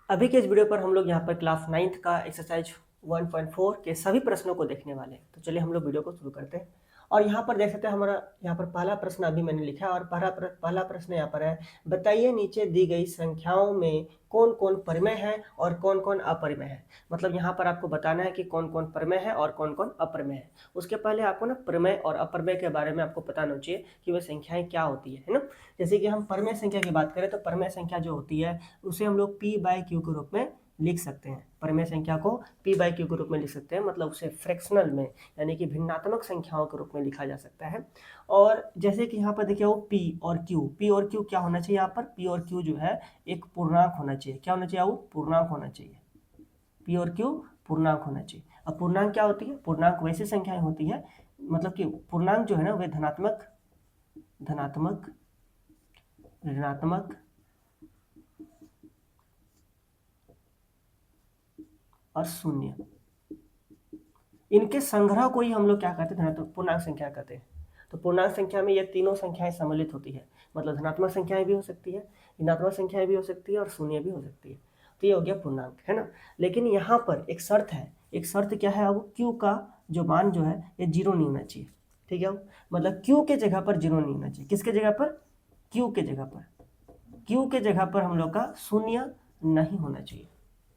अभी के इस वीडियो पर हम लोग यहाँ पर क्लास 9th का एक्सरसाइज 1.4 के सभी प्रश्नों को देखने वाले हैं। तो चलिए हम लोग वीडियो को शुरू करते हैं। और यहाँ पर देख सकते हैं हमारा यहाँ पर पहला प्रश्न अभी मैंने लिखा है और पहला प्रश्न यहाँ पर है, बताइए नीचे दी गई संख्याओं में कौन कौन परिमेय है और कौन कौन अपरिमेय है। मतलब यहाँ पर आपको बताना है कि कौन कौन परिमेय है और कौन कौन अपरिमेय है। उसके पहले आपको ना परिमेय और अपरिमेय के बारे में आपको पता होना चाहिए कि वे संख्याएं क्या होती है ना। जैसे कि हम परिमेय संख्या की बात करें तो परिमेय संख्या जो होती है उसे हम लोग P बाई क्यू के रूप में लिख सकते हैं। परिमेय संख्या को P बाई क्यू के रूप में लिख सकते हैं, मतलब उसे फ्रैक्शनल में यानी कि भिन्नात्मक संख्याओं के रूप में लिखा जा सकता है। और जैसे कि यहाँ पर देखिए वो P और Q क्या होना चाहिए, यहाँ पर P और Q जो है एक पूर्णांक होना चाहिए। क्या होना चाहिए, वो पूर्णांक होना चाहिए। P और Q पूर्णांक होना चाहिए। अब पूर्णांक क्या होती है, पूर्णांक वैसी संख्याएं होती है, मतलब कि पूर्णांक जो है ना वे धनात्मक, ऋणात्मक और शून्य, इनके संग्रह को ही हम लोग क्या कहते हैं, पूर्णांक संख्या कहते हैं। तो पूर्णांक संख्या में ये तीनों संख्याएं सम्मिलित होती है, मतलब धनात्मक संख्याएं भी हो सकती है, ऋणात्मक संख्याएं भी हो सकती है और शून्य भी हो सकती है। तो ये हो गया पूर्णांक, है ना। लेकिन यहाँ पर एक शर्त है, एक शर्त क्या है, अब क्यू का जो मान जो है ये 0 नहीं होना चाहिए। ठीक है, मतलब क्यू के जगह पर 0 नहीं होना चाहिए। किसके जगह पर, क्यू के जगह पर, क्यू के जगह पर हम लोग का शून्य नहीं होना चाहिए।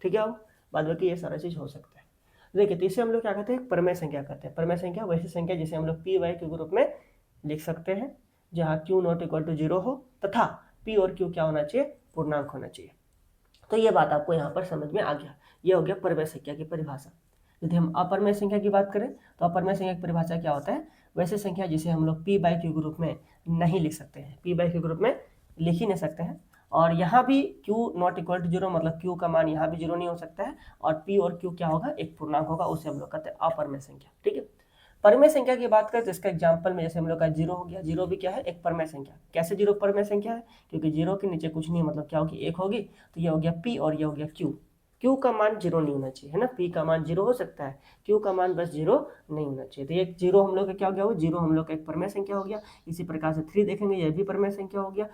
ठीक है, बाद बाकी ये सारा चीज हो सकता है। देखिए, तो इसे हम लोग क्या कहते हैं, परमेय संख्या कहते हैं। परमेय संख्या वैसी संख्या जिसे हम लोग P बाई क्यू के रूप में लिख सकते हैं, जहाँ Q नॉट इक्वल टू 0 हो तथा P और Q क्या होना चाहिए, पूर्णांक होना चाहिए। तो ये बात आपको यहाँ पर समझ में आ गया। ये हो गया परमेय संख्या की परिभाषा। यदि हम अपरमेय संख्या की बात करें तो अपरमेय संख्या की परिभाषा क्या होता है, वैसे संख्या जिसे हम लोग P बाई क्यू के रूप में नहीं लिख सकते हैं, P बाई क्यू के रूप में लिख ही नहीं सकते हैं। और यहाँ भी Q नॉट इक्वल टू 0, मतलब Q का मान यहाँ भी 0 नहीं हो सकता है। और P और Q क्या होगा, एक पूर्णांक होगा, उसे हम लोग कहते हैं अपरमेय संख्या। ठीक है, परमेय संख्या की बात करें तो इसका एग्जांपल में जैसे हम लोग का 0 हो गया, 0 भी क्या है, एक परमेय संख्या। कैसे 0 परमेय संख्या है, क्योंकि 0 के नीचे कुछ नहीं, मतलब क्या होगी, 1 होगी। तो ये हो गया P और ये हो गया Q। Q का मान 0 नहीं होना चाहिए, है ना। P का मान 0 हो सकता है, Q का मान बस 0 नहीं होना चाहिए। तो ये 0 हम लोग का क्या हो गया, वो 0 हम लोग का एक परमेय संख्या हो गया। इसी प्रकार से 3 देखेंगे, ये भी परमेय संख्या हो गया।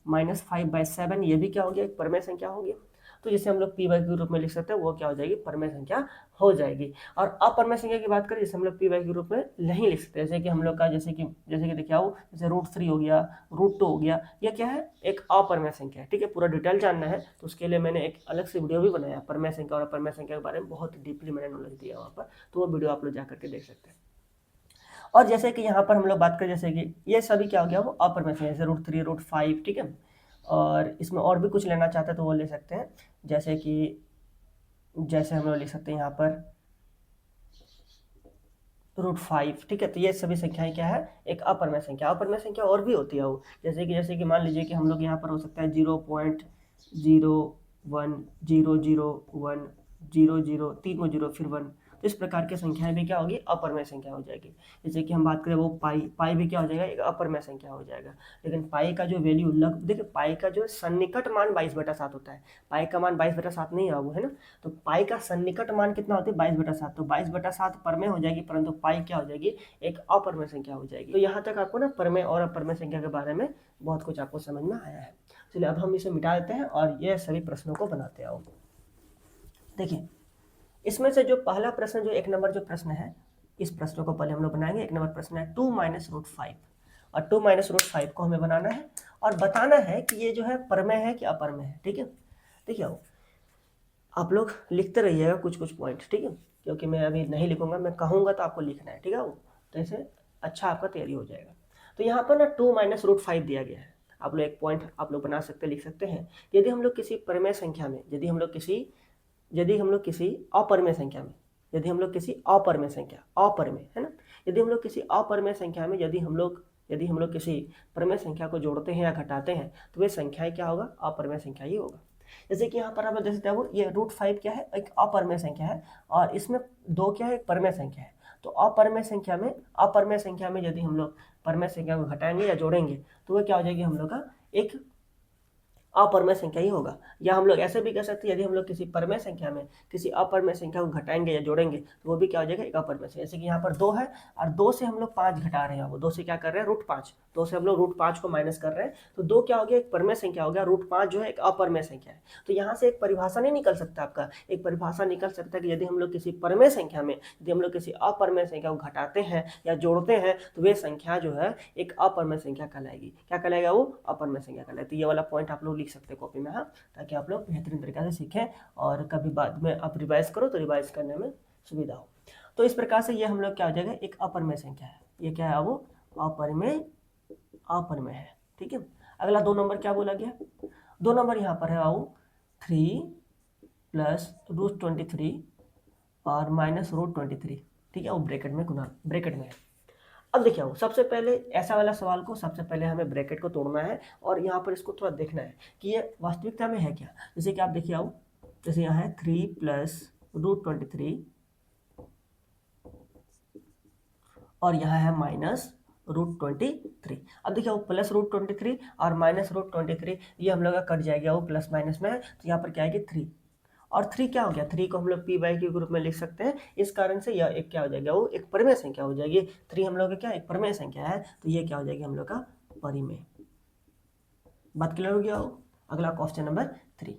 -5/7 ये भी क्या हो गया, एक परमेय संख्या हो गया। तो जिसे हम लोग P बाई क्यू रूप में लिख सकते हैं, वो क्या हो जाएगी, परमेय संख्या हो जाएगी। और अपरमेय संख्या की बात करें जिसे हम लोग P बाई क्यू रूप में नहीं लिख सकते, जैसे कि हम लोग का जैसे कि देखिए आओ, जैसे √3 हो गया, √2 हो गया, यह क्या है, एक अपरमेय संख्या है। ठीक है, पूरा डिटेल जानना है तो उसके लिए मैंने एक अलग से वीडियो भी बनाया, परमेय संख्या और अपरमेय संख्या के बारे में बहुत डीपली मैंने नॉलेज दिया वहाँ पर, तो वो वीडियो आप लोग जा करके देख सकते हैं। और जैसे कि यहाँ पर हम लोग बात करें, जैसे कि ये सभी क्या हो गया, वो अपरमेय संख्या, जैसे √3 √5। ठीक है, और इसमें और भी कुछ लेना चाहते हैं तो वो ले सकते हैं, जैसे हम लोग लिख सकते हैं यहाँ पर √5। ठीक है, तो ये सभी संख्याएं क्या है, एक अपरमेय संख्या। अपरमेय संख्या और भी होती है वो, जैसे कि मान लीजिए कि हम लोग यहाँ पर हो सकता है 0.01 तीन को 0 फिर 1। तो इस प्रकार की संख्याएं भी क्या होगी, अपरमेय संख्या हो जाएगी। जैसे कि हम बात करें वो पाई भी क्या हो जाएगा, एक अपरमेय संख्या हो जाएगा। लेकिन पाई का जो वैल्यू देखिए, पाई का जो सन्निकट मान 22/7 होता है। पाई का मान 22/7 नहीं है वो, है ना। तो पाई का सन्निकट मान कितना होता है, 22/7। तो 22/7 परमेय हो जाएगी, परंतु पाई क्या हो जाएगी, एक अपरमेय संख्या हो जाएगी। तो यहाँ तक आपको ना परमेय और अपरमेय संख्या के बारे में बहुत कुछ आपको समझ में आया है। चलिए अब हम इसे मिटा देते हैं और ये सभी प्रश्नों को बनाते हैं। देखिए, इसमें से जो पहला प्रश्न, जो 1 नंबर जो प्रश्न है, इस प्रश्न को पहले हम लोग बनाएंगे। 1 नंबर प्रश्न है 2 - √5, और 2 - √5 को हमें बनाना है और बताना है कि ये जो है परमेय है कि अपरमेय है। ठीक है, देखिए आप लोग लिखते रहिएगा कुछ कुछ पॉइंट, ठीक है, क्योंकि मैं अभी नहीं लिखूंगा, मैं कहूँगा तो आपको लिखना है। ठीक है, तो ऐसे अच्छा आपका तैयारी हो जाएगा। तो यहाँ पर ना 2 - √5 दिया गया है। आप लोग एक पॉइंट आप लोग बना सकते, लिख सकते हैं, यदि हम लोग किसी परमेय संख्या में, यदि हम लोग किसी अपरमेय संख्या में, यदि हम लोग किसी अपरमेय संख्या, अपरमेय है ना, यदि हम लोग किसी अपरमेय संख्या में यदि हम लोग किसी परमेय संख्या को जोड़ते हैं या घटाते हैं, तो वे संख्याएं क्या होगा, अपरमेय संख्या ही होगा। जैसे कि यहाँ पर आप देख सकते हैं, ये √5 क्या है, एक अपरमेय संख्या है, और इसमें 2 क्या है, एक परमेय संख्या है। तो अपरमेय संख्या में यदि हम लोग परमेय संख्या को घटाएंगे या जोड़ेंगे, तो वह क्या हो जाएगी, हम लोग का एक अपरमेय संख्या ही होगा। या हम लोग ऐसे भी कह सकते हैं, यदि हम लोग किसी परमेय संख्या में किसी अपरमेय संख्या को घटाएंगे या जोड़ेंगे तो वो भी क्या हो जाएगा, एक अपरमेय संख्या। जैसे कि यहाँ पर 2 है और 2 से हम लोग 5 घटा रहे हैं, वो 2 से क्या कर रहे हैं, √5, 2 से हम लोग √5 को माइनस कर रहे हैं, तो 2 क्या हो गया, एक परमेय संख्या हो गया, √5 जो है एक अपरमेय संख्या है। तो यहाँ से एक परिभाषा नहीं निकल सकता आपका, एक परिभाषा निकल सकता है कि यदि हम लोग किसी परमेय संख्या में यदि हम लोग किसी अपरमेय संख्या को घटाते हैं या जोड़ते हैं तो वे संख्या जो है एक अपरमेय संख्या कहलाएगी। क्या कहलाएगा, वो अपरमेय संख्या कहलाएगी। तो ये वाला पॉइंट आप लोग लिख सकते हैं कॉपी में, हाँ, ताकि आप लोग बेहतरीन तरीके से सीखें और कभी बाद में आप रिवाइज करो तो रिवाइज करने में सुविधा हो। तो इस प्रकार से ये हम लोग क्या हो जाएगा, एक अपरमेय संख्या है। ये क्या है, वो अपरमेय है। ठीक है, अगला 2 नंबर क्या बोला गया, 2 नंबर यहाँ पर है वो 3 प्लस √23 और माइनस √23। ठीक है, वो ब्रैकेट में है। अब देखिए वो सबसे पहले ऐसा वाला सवाल को सबसे पहले हमें ब्रैकेट को तोड़ना है और यहाँ पर इसको थोड़ा देखना है कि ये वास्तविकता में है क्या। जैसे कि आप देखिए आओ, जैसे यहाँ है 3 प्लस √23 और यहाँ है माइनस √23। अब देखिए वो प्लस √23 और माइनस √23 ये हम लोग का कट जाएगा, वो प्लस माइनस में है तो यहाँ पर क्या आएगी 3 और 3 क्या हो गया, 3 को हम लोग p/q के ग्रुप में लिख सकते हैं। इस कारण से यह एक क्या हो जाएगा, वो एक परिमेय संख्या हो जाएगी। 3 हम लोग का क्या एक परिमेय संख्या है, तो ये क्या हो जाएगी हम लोग का परिमेय। बात क्लियर हो गया हो। अगला क्वेश्चन नंबर 3।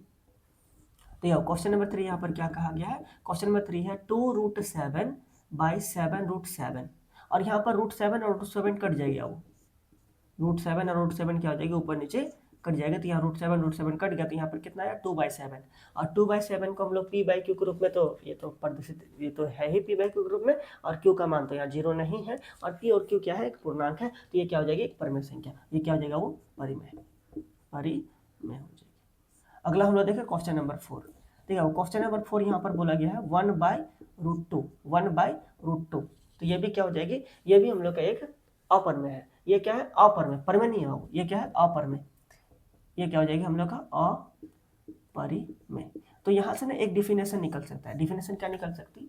तो यह क्वेश्चन नंबर 3 यहाँ पर क्या कहा गया है, क्वेश्चन नंबर 3 है 2√7 बाई 7√7 और यहाँ पर √7 और √7 कट जाएगा, वो √7 और √7 क्या हो जाएगी, ऊपर नीचे कट जाएगा। तो यहाँ √7 कट गया तो यहाँ पर कितना आया 2/7 और 2/7 को हम लोग p/q के रूप में, तो ये तो प्रदर्शित ये तो है ही p/q के रूप में और q का मान तो यहाँ 0 नहीं है और p और q क्या है, एक पूर्णांक है, तो ये क्या हो जाएगी एक परिमेय संख्या। ये क्या हो जाएगा, वो परिमेय हो जाएगी। अगला हम लोग देखें क्वेश्चन नंबर 4। ठीक है, क्वेश्चन नंबर 4 यहाँ पर बोला गया है 1/√2 तो ये भी क्या हो जाएगी, ये भी हम लोग का एक अपरिमेय है। ये क्या है, अपरिमेय, परिमेय नहीं है, ये क्या है अपरिमेय। ये क्या हो जाएगी हम लोग का अपरिमेय। तो यहाँ से ना एक डिफिनेशन निकल सकता है। डिफिनेशन क्या निकल सकती है,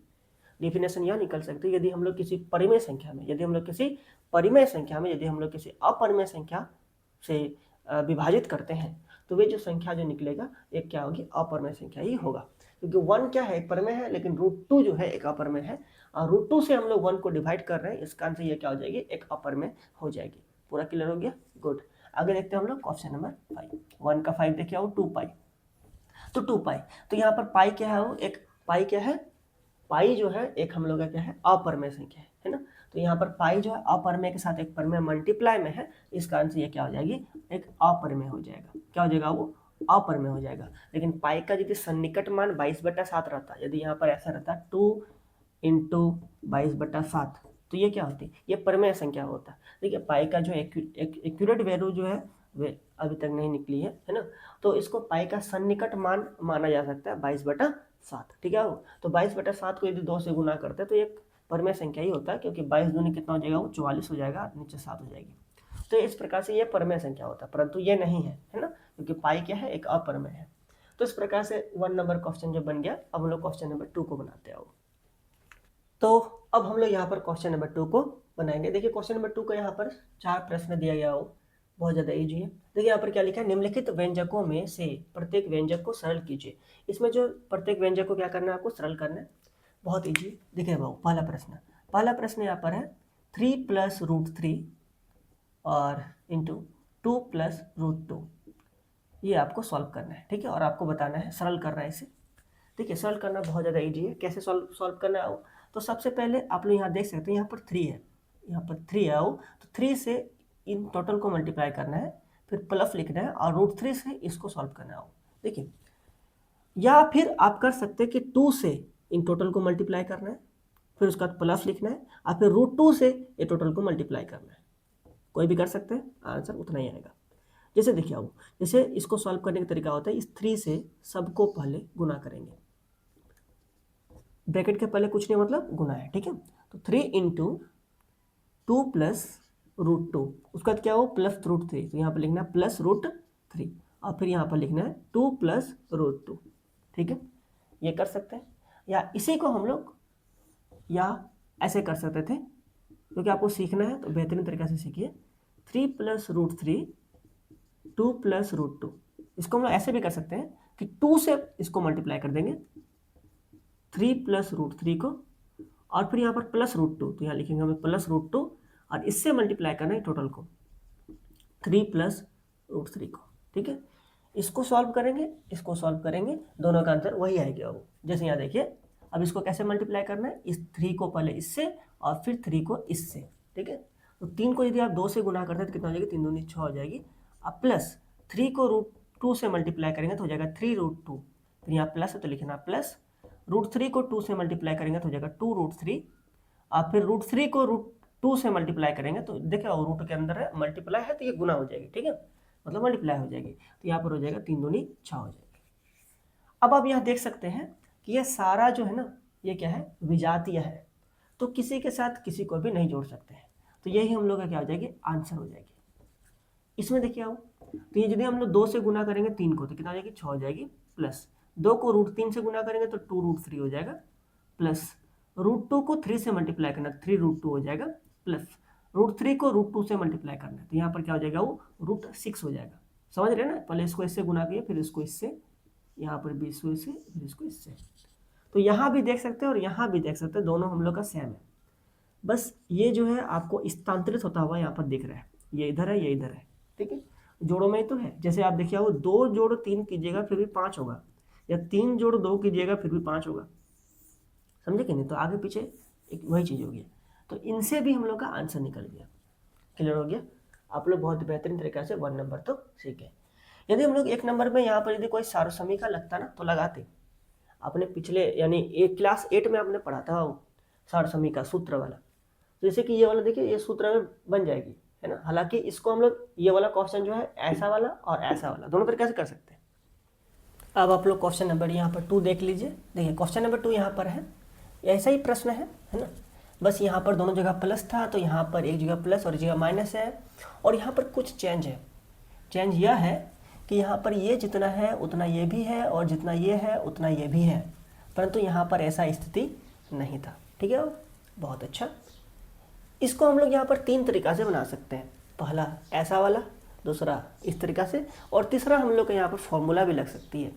डिफिनेशन यह निकल सकती है, यदि हम लोग किसी परिमेय संख्या में यदि हम लोग किसी अपरिमेय संख्या से विभाजित करते हैं तो वे जो संख्या जो निकलेगा एक क्या होगी, अपरिमेय संख्या ही होगा। क्योंकि 1 क्या है, एक परिमेय है, लेकिन √2 जो है एक अपरिमेय है और √2 से हम लोग 1 को डिवाइड कर रहे हैं, इस कारण से ये क्या हो जाएगी, एक अपरिमेय हो जाएगी। पूरा क्लियर हो गया, गुड। आगे देखते हैं हम लोग क्वेश्चन नंबर 5। 1 का 5 देखिए, 2π। तो 2π, तो यहाँ पर पाई क्या है, वो एक पाई क्या है, पाई जो है एक हम लोग का क्या है, अपरिमेय संख्या है ना। तो यहाँ पर पाई जो है अपरिमेय के साथ एक परिमेय मल्टीप्लाई में है, इस कारण से ये क्या हो जाएगी, एक अपरिमेय हो जाएगा। क्या हो जाएगा, वो अपरिमेय हो जाएगा। लेकिन पाई का यदि सन्निकट मान 22/7 रहता, यदि यहाँ पर ऐसा रहता 2 × 22/7 तो ये क्या होती, ये परिमेय संख्या होता। देखिए पाई का जो एक्यूरेट वैल्यू जो है वे अभी तक नहीं निकली है ना। तो इसको पाई का सन्निकट मान माना जा सकता है 22/7। ठीक है, तो 22/7 को यदि 2 से गुना करते हैं तो एक परिमेय संख्या ही होता है, क्योंकि 22 दूनी कितना हो जाएगा, वो 44 हो जाएगा, नीचे 7 हो जाएगी। तो इस प्रकार से ये परिमेय संख्या होता है, परंतु ये नहीं है ना, क्योंकि पाई क्या है, एक अपरिमेय है। तो इस प्रकार से 1 नंबर क्वेश्चन जो बन गया। अब हम लोग क्वेश्चन नंबर 2 को बनाते हैं। तो अब हम लोग यहाँ पर क्वेश्चन नंबर 2 को बनाएंगे। देखिए क्वेश्चन नंबर 2 का यहाँ पर 4 प्रश्न दिया गया हो, बहुत ज़्यादा ईजी है। देखिए यहाँ पर क्या लिखा है, निम्नलिखित व्यंजकों में से प्रत्येक व्यंजक को सरल कीजिए। इसमें जो प्रत्येक व्यंजक को क्या करना है, आपको सरल करना है, बहुत ईजी। देखिए भाव पहला प्रश्न यहाँ पर है 3 + √3 और इंटू 2 + √2, ये आपको सॉल्व करना है। ठीक है, और आपको बताना है, सरल करना है इसे। देखिए सरल करना बहुत ज़्यादा ईजी है। कैसे सॉल्व करना है, तो सबसे पहले आप लोग यहाँ देख सकते हैं, यहाँ पर 3 है, यहाँ पर 3 है वो, तो 3 से इन टोटल को मल्टीप्लाई करना है, फिर प्लस लिखना है और √3 से इसको सॉल्व करना है। देखिए, या फिर आप कर सकते हैं कि 2 से इन टोटल को मल्टीप्लाई करना है, फिर उसका प्लस लिखना है और फिर √2 से ये टोटल को मल्टीप्लाई करना है। कोई भी कर सकते हैं, आंसर उतना ही आएगा। जैसे देखिए आओ, जैसे इसको सॉल्व करने का तरीका होता है, इस 3 से सबको पहले गुना करेंगे, ब्रैकेट के पहले कुछ नहीं मतलब गुना है। ठीक है, तो 3 × 2 + √2, उसका क्या हो +√3, तो यहाँ पर लिखना है +√3 और फिर यहाँ पर लिखना है 2 + √2। ठीक है, ये कर सकते हैं, या इसी को हम लोग या ऐसे कर सकते थे, क्योंकि आपको सीखना है तो बेहतरीन तरीके से सीखिए। 3 + √3 2 + √2, इसको हम लोग ऐसे भी कर सकते हैं कि 2 से इसको मल्टीप्लाई कर देंगे, 3 प्लस रूट 3 को, और फिर यहाँ पर प्लस रूट 2, तो यहाँ लिखेंगे हमें प्लस रूट 2, और इससे मल्टीप्लाई करना है टोटल को 3 प्लस रूट 3 को। ठीक है, इसको सॉल्व करेंगे, इसको सॉल्व करेंगे, दोनों का आंसर वही आएगा वो। जैसे यहाँ देखिए, अब इसको कैसे मल्टीप्लाई करना है, इस 3 को पहले इससे और फिर 3 को इससे। ठीक है, तो 3 को यदि आप 2 से गुना करते हैं तो कितना हो जाएगी, 3 दूनी 6 हो जाएगी। अब प्लस 3 को रूट 2 से मल्टीप्लाई करेंगे तो हो जाएगा 3 रूट 2, फिर यहाँ प्लस है तो लिखना प्लस, रूट 3 को 2 से मल्टीप्लाई करेंगे तो हो जाएगा 2 रूट 3, और फिर रूट 3 को रूट 2 से मल्टीप्लाई करेंगे तो देखिए रूट के अंदर है, मल्टीप्लाई है तो ये गुना हो जाएगी। ठीक है, मतलब मल्टीप्लाई हो जाएगी, तो यहाँ पर हो जाएगा 3 दूनी 6 हो जाएगी। अब आप यहाँ देख सकते हैं कि ये सारा जो है ना, ये क्या है, विजातीय है, तो किसी के साथ किसी को भी नहीं जोड़ सकते हैं, तो यही हम लोग का क्या हो जाएगी, आंसर हो जाएगी। इसमें देखिए आओ, तो ये यदि हम लोग 2 से गुना करेंगे 3 को तो कितना हो जाएगी, 6 हो जाएगी, प्लस 2 को रूट 3 से गुना करेंगे तो 2 रूट 3 हो जाएगा, प्लस रूट 2 को 3 से मल्टीप्लाई करना 3 रूट 2 हो जाएगा, प्लस रूट 3 को रूट 2 से मल्टीप्लाई करना है तो यहाँ पर क्या हो जाएगा, वो रूट 6 हो जाएगा। समझ रहे हैं ना, पहले इसको इससे गुना किए, फिर इसको इससे, यहाँ पर भी इसको इससे, फिर इसको इससे। तो यहाँ भी देख सकते हैं और यहाँ भी देख सकते हैं, दोनों हम लोग का सेम है, बस ये जो है आपको स्थानांतरित होता हुआ यहाँ पर दिख रहा है, ये इधर है, ये इधर है। ठीक है, जोड़ों में ही तो है, जैसे आप देखिए वो 2 जोड़ 3 कीजिएगा फिर भी 5 होगा, या 3 जोड़ 2 कीजिएगा फिर भी 5 होगा, समझे कि नहीं, तो आगे पीछे एक वही चीज़ होगी। तो इनसे भी हम लोग का आंसर निकल गया। क्लियर हो गया, आप लोग बहुत बेहतरीन तरीके से 1 नंबर तो सीखे। यदि हम लोग 1 नंबर में यहाँ पर यदि कोई सार्वसमीका लगता ना तो लगाते, आपने पिछले यानी क्लास 8 में आपने पढ़ा था सार्वसमीका सूत्र वाला, तो जैसे कि ये वाला देखिए, ये सूत्र में बन जाएगी, है ना। हालांकि इसको हम लोग ये वाला क्वेश्चन जो है ऐसा वाला और ऐसा वाला दोनों तरीके से कर सकते हैं। अब आप लोग क्वेश्चन नंबर यहाँ पर 2 देख लीजिए। देखिए क्वेश्चन नंबर 2 यहाँ पर है, ऐसा ही प्रश्न है ना, बस यहाँ पर दोनों जगह प्लस था तो यहाँ पर एक जगह प्लस और एक जगह माइनस है, और यहाँ पर कुछ चेंज है। चेंज यह है कि यहाँ पर ये जितना है उतना ये भी है, और जितना ये है उतना ये भी है, परंतु यहाँ पर ऐसा स्थिति नहीं था। ठीक है, बहुत अच्छा। इसको हम लोग यहाँ पर 3 तरीक़ा से बना सकते हैं, पहला ऐसा वाला, दूसरा इस तरीक़ा से, और तीसरा हम लोग का यहाँ पर फॉर्मूला भी लग सकती है।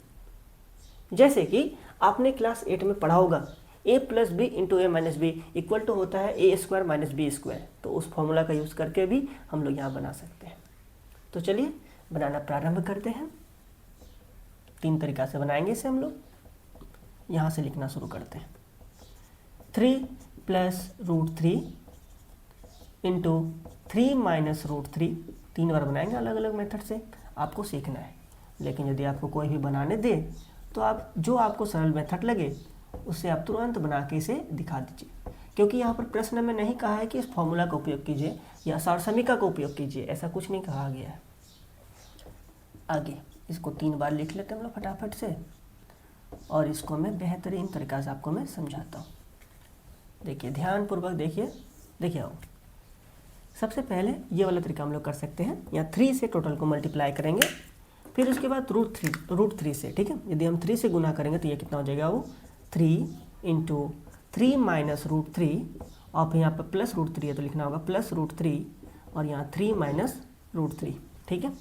जैसे कि आपने क्लास 8 में पढ़ा होगा a plus B into A minus B equal to होता है A square minus B square, तो उस फॉर्मूला का यूज़ करके भी हम लोग यहाँ बना सकते हैं। तो चलिए बनाना प्रारंभ करते हैं। 3 तरीक़ा से बनाएंगे इसे हम लोग। यहाँ से लिखना शुरू करते हैं, 3 plus root 3 into 3 minus root 3, 3 बार बनाएंगे अलग अलग मेथड से, आपको सीखना है। लेकिन यदि आपको कोई भी बनाने दे तो आप जो आपको सरल मेथड लगे उससे आप तुरंत बना के इसे दिखा दीजिए, क्योंकि यहाँ पर प्रश्न में नहीं कहा है कि इस फॉर्मूला का उपयोग कीजिए या सारसमीका का उपयोग कीजिए, ऐसा कुछ नहीं कहा गया है। आगे इसको 3 बार लिख लेते हैं हम लोग फटाफट से, और इसको मैं बेहतरीन तरीक़ा से आपको मैं समझाता हूँ। देखिए ध्यानपूर्वक देखिए, देखिए आओ, सबसे पहले ये वाला तरीका हम लोग कर सकते हैं, यहाँ 3 से टोटल को मल्टीप्लाई करेंगे, फिर उसके बाद रूट 3 से। ठीक है, यदि हम 3 से गुना करेंगे तो ये कितना हो जाएगा, वो 3 इंटू 3 माइनस रूट 3, और फिर यहाँ पर प्लस रूट 3 है तो लिखना होगा प्लस रूट 3, और यहाँ 3 माइनस रूट 3। ठीक है,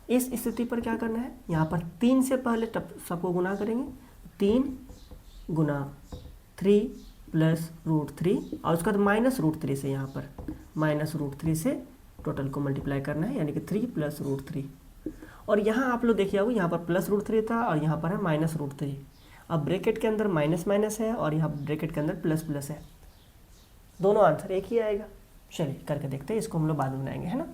इस स्थिति पर क्या करना है, यहाँ पर 3 से पहले सबको गुना करेंगे, 3 गुना 3 प्लस रूट 3, और उसके बाद माइनस रूट 3 से, यहाँ पर माइनस रूट 3 से टोटल को मल्टीप्लाई करना है, यानी कि 3 प्लस रूट 3। और यहाँ आप लोग देखिए यहाँ पर प्लस रूट 3 था और यहाँ पर है माइनस रूट 3। अब ब्रैकेट के अंदर माइनस माइनस है और यहाँ ब्रैकेट के अंदर प्लस प्लस है, दोनों आंसर एक ही आएगा। चलिए करके देखते हैं, इसको हम लोग बाद में बनाएंगे, है ना।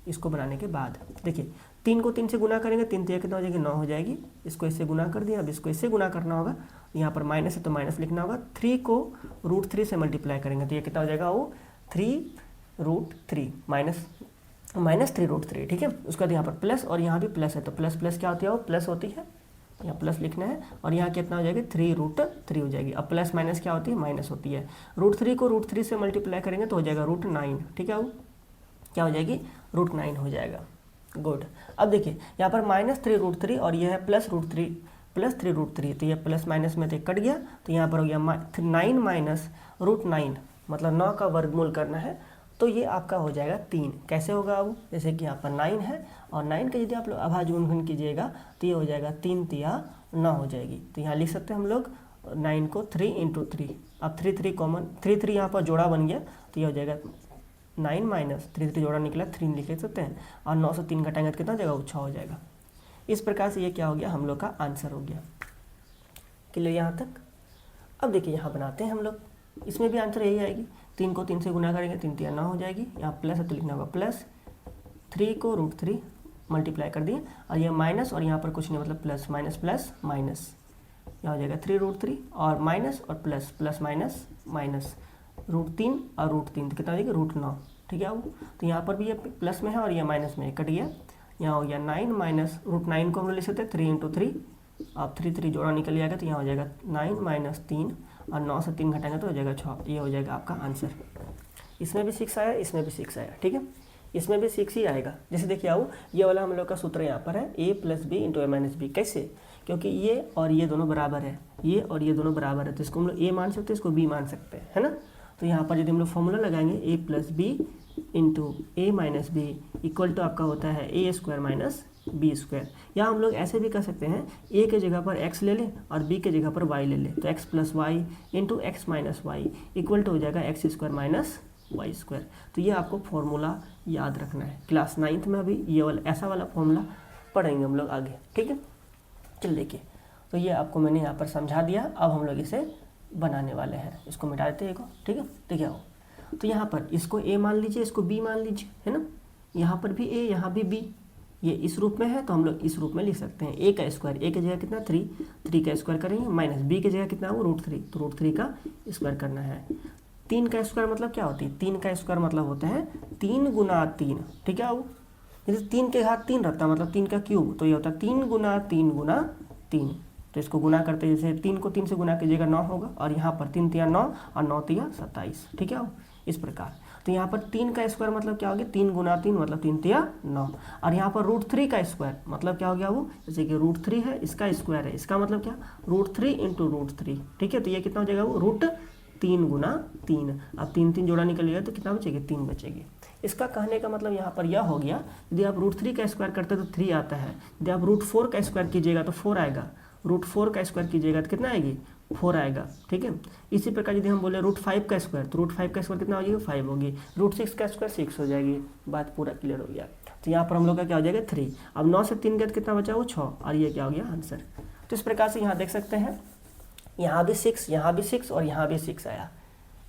इसको बनाने के बाद देखिए 3 को 3 से गुना करेंगे, 3 तो कितना हो जाएगी, 9 हो जाएगी। इसको इससे गुना कर दिया, अब इसको इससे गुना करना होगा, यहाँ पर माइनस है तो माइनस लिखना होगा। 3 को रूट 3 से मल्टीप्लाई करेंगे तो ये कितना हो जाएगा, वो 3 रूट 3 माइनस 3 रूट 3। ठीक है, उसके बाद यहाँ पर प्लस और यहाँ भी प्लस है तो प्लस प्लस क्या होती है, वो प्लस होती है, यहाँ प्लस लिखना है, और यहाँ कितना हो जाएगी, 3 रूट 3 हो जाएगी। अब प्लस माइनस क्या होती है, माइनस होती है। रूट 3 को रूट 3 से मल्टीप्लाई करेंगे तो हो जाएगा रूट 9। ठीक है, वो क्या हो जाएगी, रूट 9 हो जाएगा। गुड। अब देखिए यहाँ पर माइनस 3 रूट 3 और ये है प्लस रूट 3 प्लस 3 रूट 3, तो ये प्लस माइनस में तो कट गया, तो यहाँ पर हो गया 9 माइनस रूट 9, मतलब 9 का वर्गमूल करना है, तो ये आपका हो जाएगा 3। कैसे होगा अब, जैसे कि यहाँ पर 9 है और 9 का यदि आप लोग अभाज्य गुणनखंड कीजिएगा तो ये हो जाएगा 3 तिया 9 हो जाएगी। तो यहाँ लिख सकते हैं हम लोग 9 को 3 × 3। अब 3 3 कॉमन, 3 3 यहाँ पर जोड़ा बन गया तो ये हो जाएगा 9 माइनस 3 3 जोड़ा निकला 3 लिख सकते हैं, और 9 से 3 घटाएंगे तो कितना हो जाएगा, वो 6 हो जाएगा। इस प्रकार से ये क्या हो गया, हम लोग का आंसर हो गया। क्लियर यहाँ तक। अब देखिए यहाँ बनाते हैं हम लोग, इसमें भी आंसर यही आएगी। 3 को 3 से गुना करेंगे 3 तिया 9 हो जाएगी। यहाँ प्लस है तो लिखना होगा प्लस, 3 को √3 मल्टीप्लाई कर दिए, और ये माइनस, और यहाँ पर कुछ नहीं मतलब प्लस माइनस प्लस माइनस, यहाँ हो जाएगा 3 √3 और माइनस और प्लस, प्लस माइनस माइनस, √3 और √3 तो कितना हो जाएगा √9। ठीक है अब, तो यहाँ पर भी ये प्लस में है और ये माइनस में है, कट गया। यहाँ हो गया 9 माइनस √9 को हम लोग लिख सकते हैं 3 × 3। अब 3 3 जोड़ा निकल जाएगा तो यहाँ हो जाएगा 9 माइनस 3, और 9 से 3 घटाएंगे तो हो जाएगा 6। ये हो जाएगा आपका आंसर। इसमें भी 6 आया, इसमें भी 6 आया। ठीक है, इसमें भी 6 ही आएगा। जैसे देखिए आओ, ये वाला हम लोग का सूत्र यहाँ पर है a + b × a - b। कैसे, क्योंकि ये और ये दोनों बराबर है, ये और ये दोनों बराबर है, तो इसको हम लोग a मान सकते हैं, इसको b मान सकते हैं, है ना। तो यहाँ पर यदि हम लोग फॉर्मूला लगाएंगे a + b × a - b equal to आपका होता है a² - b²। या हम लोग ऐसे भी कर सकते हैं, a के जगह पर x ले लें और b के जगह पर y ले लें, तो x + y × x - y equal to हो जाएगा x² - y²। तो ये आपको फॉर्मूला याद रखना है। क्लास 9th में अभी ये वाला ऐसा वाला फॉर्मूला पढ़ेंगे हम लोग आगे। ठीक है, चल देखिए, तो ये आपको मैंने यहाँ पर समझा दिया। अब हम लोग इसे बनाने वाले हैं, इसको मिटा देते हैं। ठीक है, देखिए आओ, तो यहाँ पर इसको a मान लीजिए, इसको b मान लीजिए, है ना। यहाँ पर भी a, यहाँ भी b, ये इस रूप में है तो हम लोग इस रूप में लिख सकते हैं। a का स्क्वायर, a की जगह कितना 3, 3 का स्क्वायर करेंगे, माइनस b की जगह कितना वो √3, तो √3 का स्क्वायर करना है। 3 का स्क्वायर मतलब क्या होती है, 3 का स्क्वायर मतलब होता है 3 × 3। ठीक है, वो जैसे 3 के घात 3 रहता है, मतलब 3 का क्यूब, तो ये होता है 3 × 3 × 3। तो इसको गुना करते हैं, जैसे 3 को 3 से गुना कीजिएगा 9 होगा, और यहाँ पर 3 तिया 9 और 9 तिया 27। ठीक है, इस प्रकार। तो यहाँ पर 3 का स्क्वायर मतलब क्या हो गया, 3 × 3 मतलब 3 तिया 9, और यहाँ पर √3 का स्क्वायर मतलब क्या हो गया वो, जैसे कि √3 है, इसका स्क्वायर है, इसका मतलब क्या, √3 × √3। ठीक है, तो ये कितना हो जाएगा वो √3 × 3। अब 3 3 जोड़ा निकल गया तो कितना बचेगी, 3 बचेगी। इसका कहने का मतलब यहाँ पर यह हो गया, यदि आप √3 का स्क्वायर करते हैं तो 3 आता है, यदि आप √4 का स्क्वायर कीजिएगा तो 4 आएगा, √4 का स्क्वायर कीजिएगा तो कितना आएगी, 4 आएगा। ठीक है, इसी प्रकार यदि हम बोले √5 का स्क्वायर, तो √5 का स्क्वायर कितना हो जाएगा, 5 होगी, √6 का स्क्वायर 6 हो जाएगी। बात पूरा क्लियर हो गया। तो यहाँ पर हम लोग का क्या हो जाएगा 3। अब 9 से 3 गया तो कितना बचा वो 6, और ये क्या हो गया आंसर। तो इस प्रकार से यहाँ देख सकते हैं, यहाँ भी 6, यहाँ भी 6 और यहाँ भी 6 आया।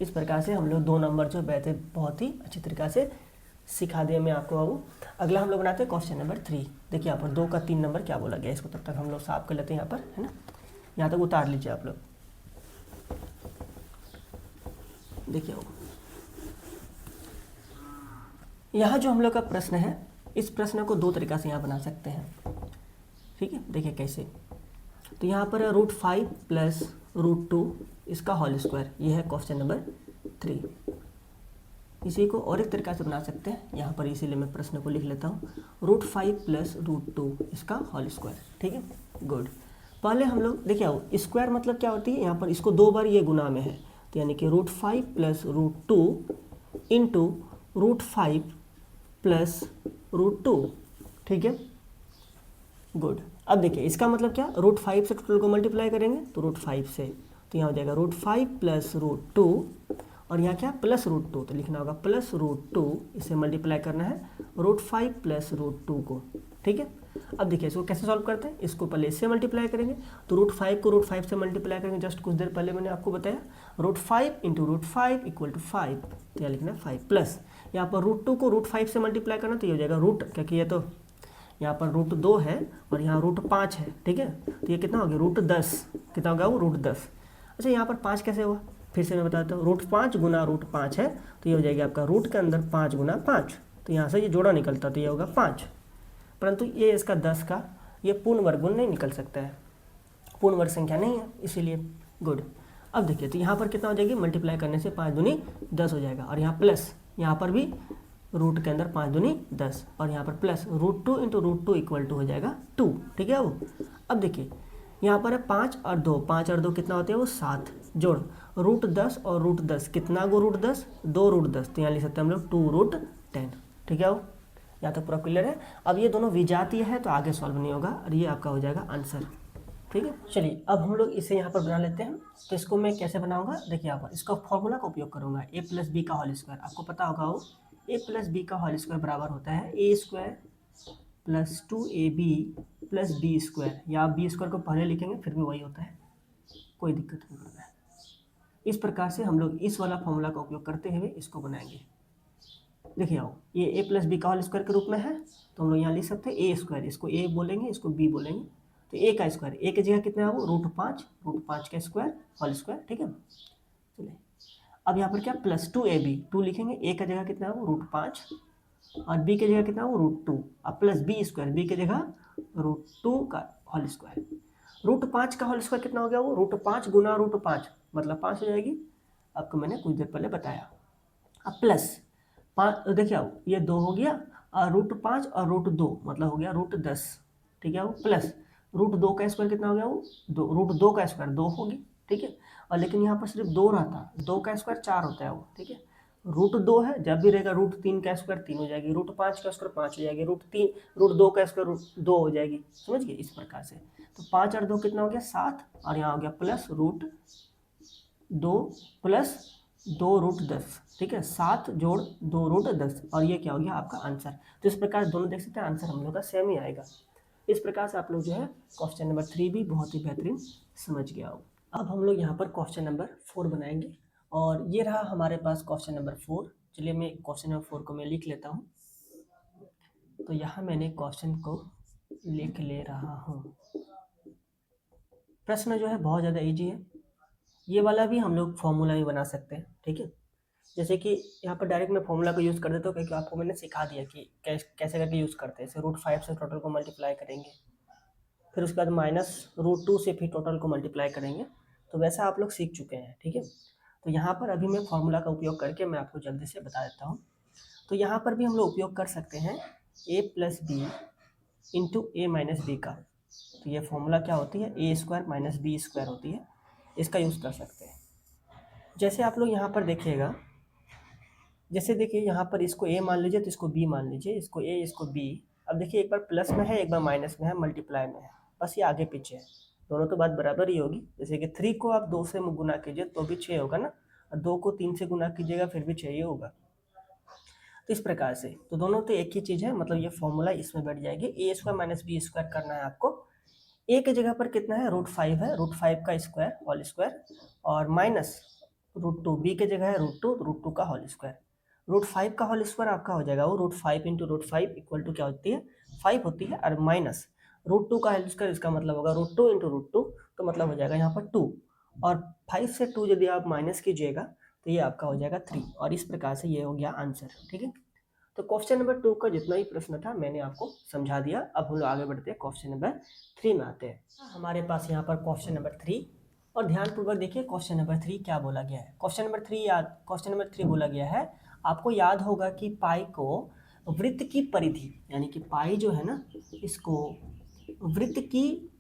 इस प्रकार से हम लोग 2 नंबर जो बैठे बहुत ही अच्छी तरीक़ा से सिखा दिया मैं आपको। अब अगला हम लोग बनाते हैं क्वेश्चन नंबर 3। देखिए यहाँ पर 2 का 3 नंबर क्या बोला गया, इसको तब तक हम लोग साफ कर लेते हैं यहाँ पर, है ना। यहाँ तक उतार लीजिए आप लोग। देखिए यहाँ जो हम लोग का प्रश्न है, इस प्रश्न को 2 तरीक़ा से यहाँ बना सकते हैं। ठीक है, देखिए कैसे। तो यहाँ पर √5 + √2 इसका होल स्क्वायर, ये है क्वेश्चन नंबर 3। इसी को और एक तरीक़ा से बना सकते हैं यहाँ पर, इसीलिए मैं प्रश्न को लिख लेता हूँ, √5 + √2 इसका होल स्क्वायर। ठीक है, गुड। पहले हम लोग देखिए आओ, स्क्वायर मतलब क्या होती है, यहाँ पर इसको 2 बार ये गुना में है, तो यानी कि √5 + √2 × √5 + √2। ठीक है, गुड। अब देखिए इसका मतलब क्या, √5 से टोटल को मल्टीप्लाई करेंगे तो √5 से, तो यहाँ हो जाएगा √5 + √2, और यहाँ क्या प्लस √2, तो लिखना होगा प्लस √2, इसे मल्टीप्लाई करना है √5 + √2 को। ठीक है, अब देखिए इसको कैसे सॉल्व करते हैं, इसको पहले इससे मल्टीप्लाई करेंगे, तो √5 को √5 से मल्टीप्लाई करेंगे, जस्ट कुछ देर पहले मैंने आपको बताया, √5 × √5 = 5, तो यहाँ लिखना है 5 प्लस, यहाँ पर √2 को √5 से मल्टीप्लाई करना, तो ये हो जाएगा रूट, क्योंकि ये तो यहाँ पर √2 है और यहाँ √5 है। ठीक है, तो ये कितना हो गया √10, कितना होगा वो √10। अच्छा, यहाँ पर 5 कैसे हुआ, फिर से मैं बताता हूँ, √5 × √5 है, तो ये हो जाएगा आपका रूट के अंदर 5 × 5, तो यहाँ से ये जोड़ा निकलता तो ये होगा 5, परंतु ये इसका 10 का ये पूर्ण वर्गमूल नहीं निकल सकता है, पूर्ण वर्ग संख्या नहीं है, इसीलिए गुड। अब देखिए तो यहाँ पर कितना हो जाएगी, मल्टीप्लाई करने से 5 दूनी 10 हो जाएगा, और यहाँ प्लस, यहाँ पर भी रूट के अंदर 5 दूनी 10, और यहाँ पर प्लस √2 × √2 = हो जाएगा 2। ठीक है, वो अब देखिए यहाँ पर है 5 और 2, 5 और 2 कितना होते हैं वो 7, जोड़ √10 और √10 कितना गो √10 2 √10, तो यहाँ लिख सकते हैं हम लोग 2√10। ठीक है, वो यहाँ तो पूरा क्लियर है। अब ये दोनों विजातीय है तो आगे सॉल्व नहीं होगा और ये आपका हो जाएगा आंसर। ठीक है, चलिए अब हम लोग इसे यहाँ पर बना लेते हैं। तो इसको मैं कैसे बनाऊंगा, देखिए यहाँ पर इसका फॉर्मूला का उपयोग करूंगा, a + b का होल स्क्वायर। आपको पता होगा वो a + b का होल स्क्वायर बराबर होता है a² + 2ab + b², या आप b² को पहले लिखेंगे फिर भी वही होता है, कोई दिक्कत नहीं होता है। इस प्रकार से हम लोग इस वाला फॉर्मूला का उपयोग करते हुए इसको बनाएंगे। देखिए आओ, ये a + b का होल स्क्वायर के रूप में है, तो हम लोग यहाँ लिख सकते हैं a², इसको a बोलेंगे, इसको b बोलेंगे। तो a का स्क्वायर, a की जगह कितना है वो √5 का स्क्वायर होल स्क्वायर। ठीक है, चलिए अब यहाँ पर क्या +2ab, 2 लिखेंगे, a का जगह कितना है वो √5 और b की जगह कितना है वो √2, अब प्लस b², b की जगह √2 का होल स्क्वायर। √5 का होल स्क्वायर कितना हो गया वो √5 गुना √5 मतलब 5 हो जाएगी, आपको मैंने कुछ देर पहले बताया। अब प्लस 5, देखिए आओ ये 2 हो गया और √5 और √2 मतलब हो गया √10। ठीक है, वो प्लस √2 का स्क्वायर कितना हो गया वो √2 का स्क्वायर 2 होगी। ठीक है, और लेकिन यहाँ पर सिर्फ 2 रहता, 2 का स्क्वायर 4 होता है वो। ठीक है, √2 है, जब भी रहेगा √3 का स्क्वायर 3 हो जाएगी, √5 का स्क्वायर 5 हो जाएगी, √2 का स्क्वायर 2 हो जाएगी। समझ गए, इस प्रकार से। तो 5 और 2 कितना हो गया 7, और यहाँ हो गया प्लस √2 प्लस 2√10। ठीक है, 7 जोड़ 2√10, और ये क्या हो गया आपका आंसर। तो इस प्रकार दोनों देख सकते हैं, आंसर हम लोग का सेम ही आएगा। इस प्रकार से आप लोग जो है क्वेश्चन नंबर 3 भी बहुत ही बेहतरीन समझ गया हो। अब हम लोग यहाँ पर क्वेश्चन नंबर 4 बनाएंगे, और ये रहा हमारे पास क्वेश्चन नंबर 4। चलिए मैं क्वेश्चन नंबर 4 को मैं लिख लेता हूँ। तो यहाँ मैंने क्वेश्चन को लिख ले रहा हूँ। प्रश्न जो है बहुत ज़्यादा इजी है, ये वाला भी हम लोग फॉर्मूला भी बना सकते हैं। ठीक है, जैसे कि यहाँ पर डायरेक्ट मैं फॉर्मूला को यूज़ कर देता हूँ, क्योंकि आपको मैंने सिखा दिया कि कैसे करके यूज़ करते हैं। जैसे √5 से टोटल को मल्टीप्लाई करेंगे, फिर उसके बाद -√2 से फिर टोटल को मल्टीप्लाई करेंगे, तो वैसा आप लोग सीख चुके हैं। ठीक है, तो यहाँ पर अभी मैं फॉर्मूला का उपयोग करके मैं आपको जल्दी से बता देता हूँ। तो यहाँ पर भी हम लोग उपयोग कर सकते हैं a + b into a - b का। तो ये फॉर्मूला क्या होती है, a² - b² होती है, इसका यूज़ कर सकते हैं। जैसे आप लोग यहाँ पर देखिएगा, जैसे देखिए यहाँ पर इसको a मान लीजिए, तो इसको b मान लीजिए, इसको a इसको b। अब देखिए एक बार प्लस में है, एक बार माइनस में है, मल्टीप्लाई में है, बस ये आगे पीछे है, दोनों तो बात बराबर ही होगी। जैसे कि 3 को आप 2 से गुना कीजिए तो भी 6 होगा ना, और 2 को 3 से गुना कीजिएगा फिर भी 6 ही होगा। तो इस प्रकार से तो दोनों तो एक ही चीज़ है, मतलब ये फॉर्मूला इसमें बैठ जाएगी। a² - b² करना है आपको। a की जगह पर कितना है √5 है, √5 का स्क्वायर होल स्क्वायर, और माइनस √2, b की जगह है √2 का होल स्क्वायर। √5 का होल स्क्वायर आपका हो जाएगा वो √5 इंटू √5 इक्वल टू क्या होती है 5 होती है, और माइनस √2 का होल स्क्वायर, इसका मतलब होगा √2 इंटू √2, तो मतलब हो जाएगा यहाँ पर 2, और 5 से 2 यदि आप माइनस कीजिएगा तो ये आपका हो जाएगा 3, और इस प्रकार से ये हो गया आंसर। ठीक है, तो क्वेश्चन नंबर 2 का जितना ही प्रश्न था मैंने आपको समझा दिया। अब हम लोग आगे बढ़ते हैं, क्वेश्चन नंबर 3 में आते हैं। हमारे पास यहाँ पर क्वेश्चन नंबर 3, और ध्यानपूर्वक देखिए क्वेश्चन नंबर 3 क्या बोला गया है। क्वेश्चन नंबर 3 बोला गया है, आपको याद होगा कि पाई को वृत्त की परिधि, यानी कि पाई जो है ना, इसको वृत्त की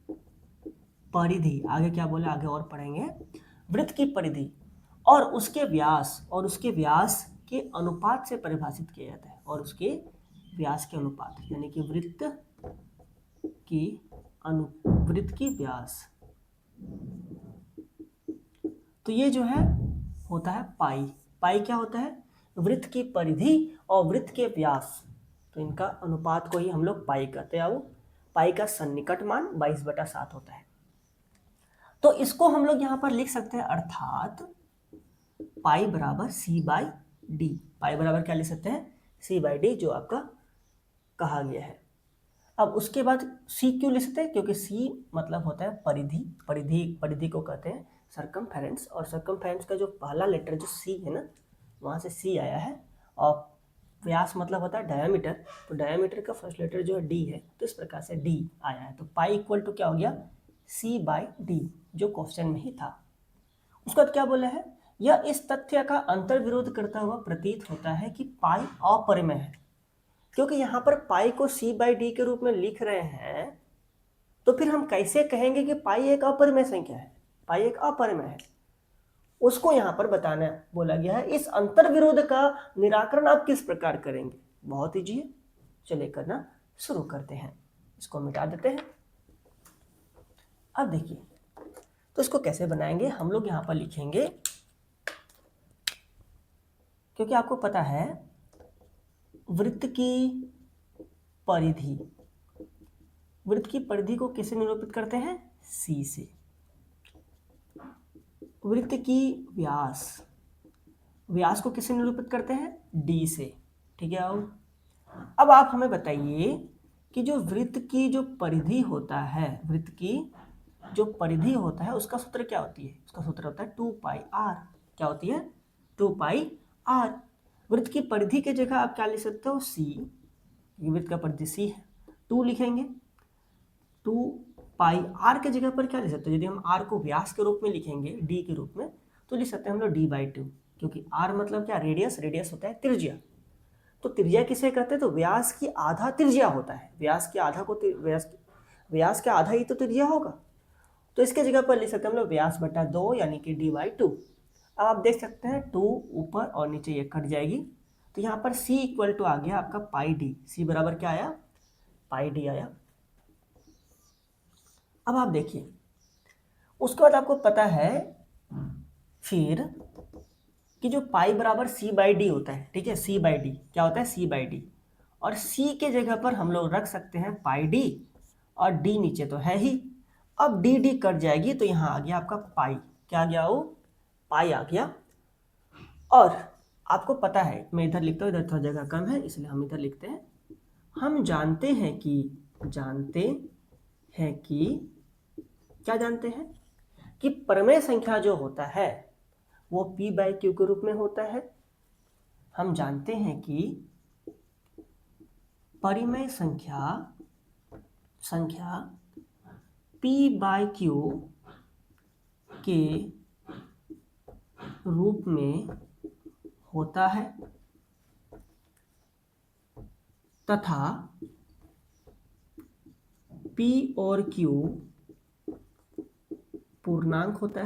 परिधि, आगे क्या बोला आगे और पढ़ेंगे, वृत्त की परिधि और उसके व्यास के अनुपात से परिभाषित किया जाता है, और उसके व्यास के अनुपात, यानी कि वृत्त की व्यास। तो ये जो है होता है पाई क्या होता है, वृत्त की परिधि और वृत्त के व्यास, तो इनका अनुपात को ही हम लोग पाई कहते हैं। पाई का सन्निकट मान 22/7 होता है। तो इसको हम लोग यहाँ पर लिख सकते हैं, अर्थात पाई बराबर c/d। पाई बराबर क्या लिख सकते हैं c/d, जो आपका कहा गया है। अब उसके बाद c क्यों लिख सकते हैं, क्योंकि c मतलब होता है परिधि को कहते हैं सर्कमफेरेंस, और सर्कमफेरेंस का जो पहला लेटर जो c है ना, वहाँ से c आया है, और व्यास मतलब होता है डायमीटर, तो डायमीटर का फर्स्ट लेटर जो है d है, तो इस प्रकार से d आया है। तो पाई इक्वल टू क्या हो गया c/d, जो क्वेश्चन में ही था। उसके बाद क्या बोला है, यह इस तथ्य का अंतर्विरोध करता हुआ प्रतीत होता है कि पाई अपरिमेय है। क्योंकि यहाँ पर पाई को c/d के रूप में लिख रहे हैं, तो फिर हम कैसे कहेंगे कि पाई एक अपरिमेय संख्या है, पाई एक अपरिमेय है। उसको यहाँ पर बताना बोला गया है। इस अंतर विरोध का निराकरण आप किस प्रकार करेंगे? बहुत ईजी है, चलिए करना शुरू करते हैं। इसको मिटा देते हैं। अब देखिए, तो इसको कैसे बनाएंगे हम लोग यहाँ पर लिखेंगे, क्योंकि आपको पता है वृत्त की परिधि, वृत्त की परिधि को किससे निरूपित करते हैं? सी से। वृत्त की व्यास, व्यास को किससे निरूपित करते हैं? डी से। ठीक है। अब आप हमें बताइए कि जो वृत्त की जो परिधि होता है, वृत्त की जो परिधि होता है उसका सूत्र क्या होती है? उसका सूत्र होता है 2 पाई आर। क्या होती है? 2 पाई आर। वृत्त की परिधि के जगह आप क्या लिख सकते हो? सी। वृत्त का परिधि सी है, 2 लिखेंगे। 2 पाई आर के जगह पर क्या लिख सकते हैं? यदि हम आर को व्यास के रूप में लिखेंगे, डी के रूप में, तो लिख सकते हैं हम लोग d/2, क्योंकि आर मतलब क्या? रेडियस। रेडियस होता है त्रिज्या। तो त्रिज्या किसे कहते हैं? तो व्यास की आधा त्रिज्या होता है। व्यास के आधा को व्यास का आधा ही तो त्रिज्या होगा। तो इसके जगह पर लिख सकते हैं हम लोग व्यास बटा 2 यानी कि d/2। अब आप देख सकते हैं 2 ऊपर और नीचे ये कट जाएगी, तो यहाँ पर c इक्वल टू आ गया आपका पाई डी। c बराबर क्या आया? पाई डी आया। अब आप देखिए, उसके बाद आपको पता है फिर कि जो पाई बराबर c/d होता है। ठीक है, c/d क्या होता है? c/d। और c के जगह पर हम लोग रख सकते हैं पाई डी, और d नीचे तो है ही। अब डी कट जाएगी, तो यहाँ आ गया आपका पाई। क्या आ गया? वो पाई आ गया। और आपको पता है, मैं इधर लिखता हूँ, इधर थोड़ा जगह कम है इसलिए हम इधर लिखते हैं। हम जानते हैं कि क्या जानते हैं? कि परिमेय संख्या जो होता है वो p/q के रूप में होता है। हम जानते हैं कि परिमेय संख्या p/q के रूप में होता है, तथा p और q पूर्णांक होता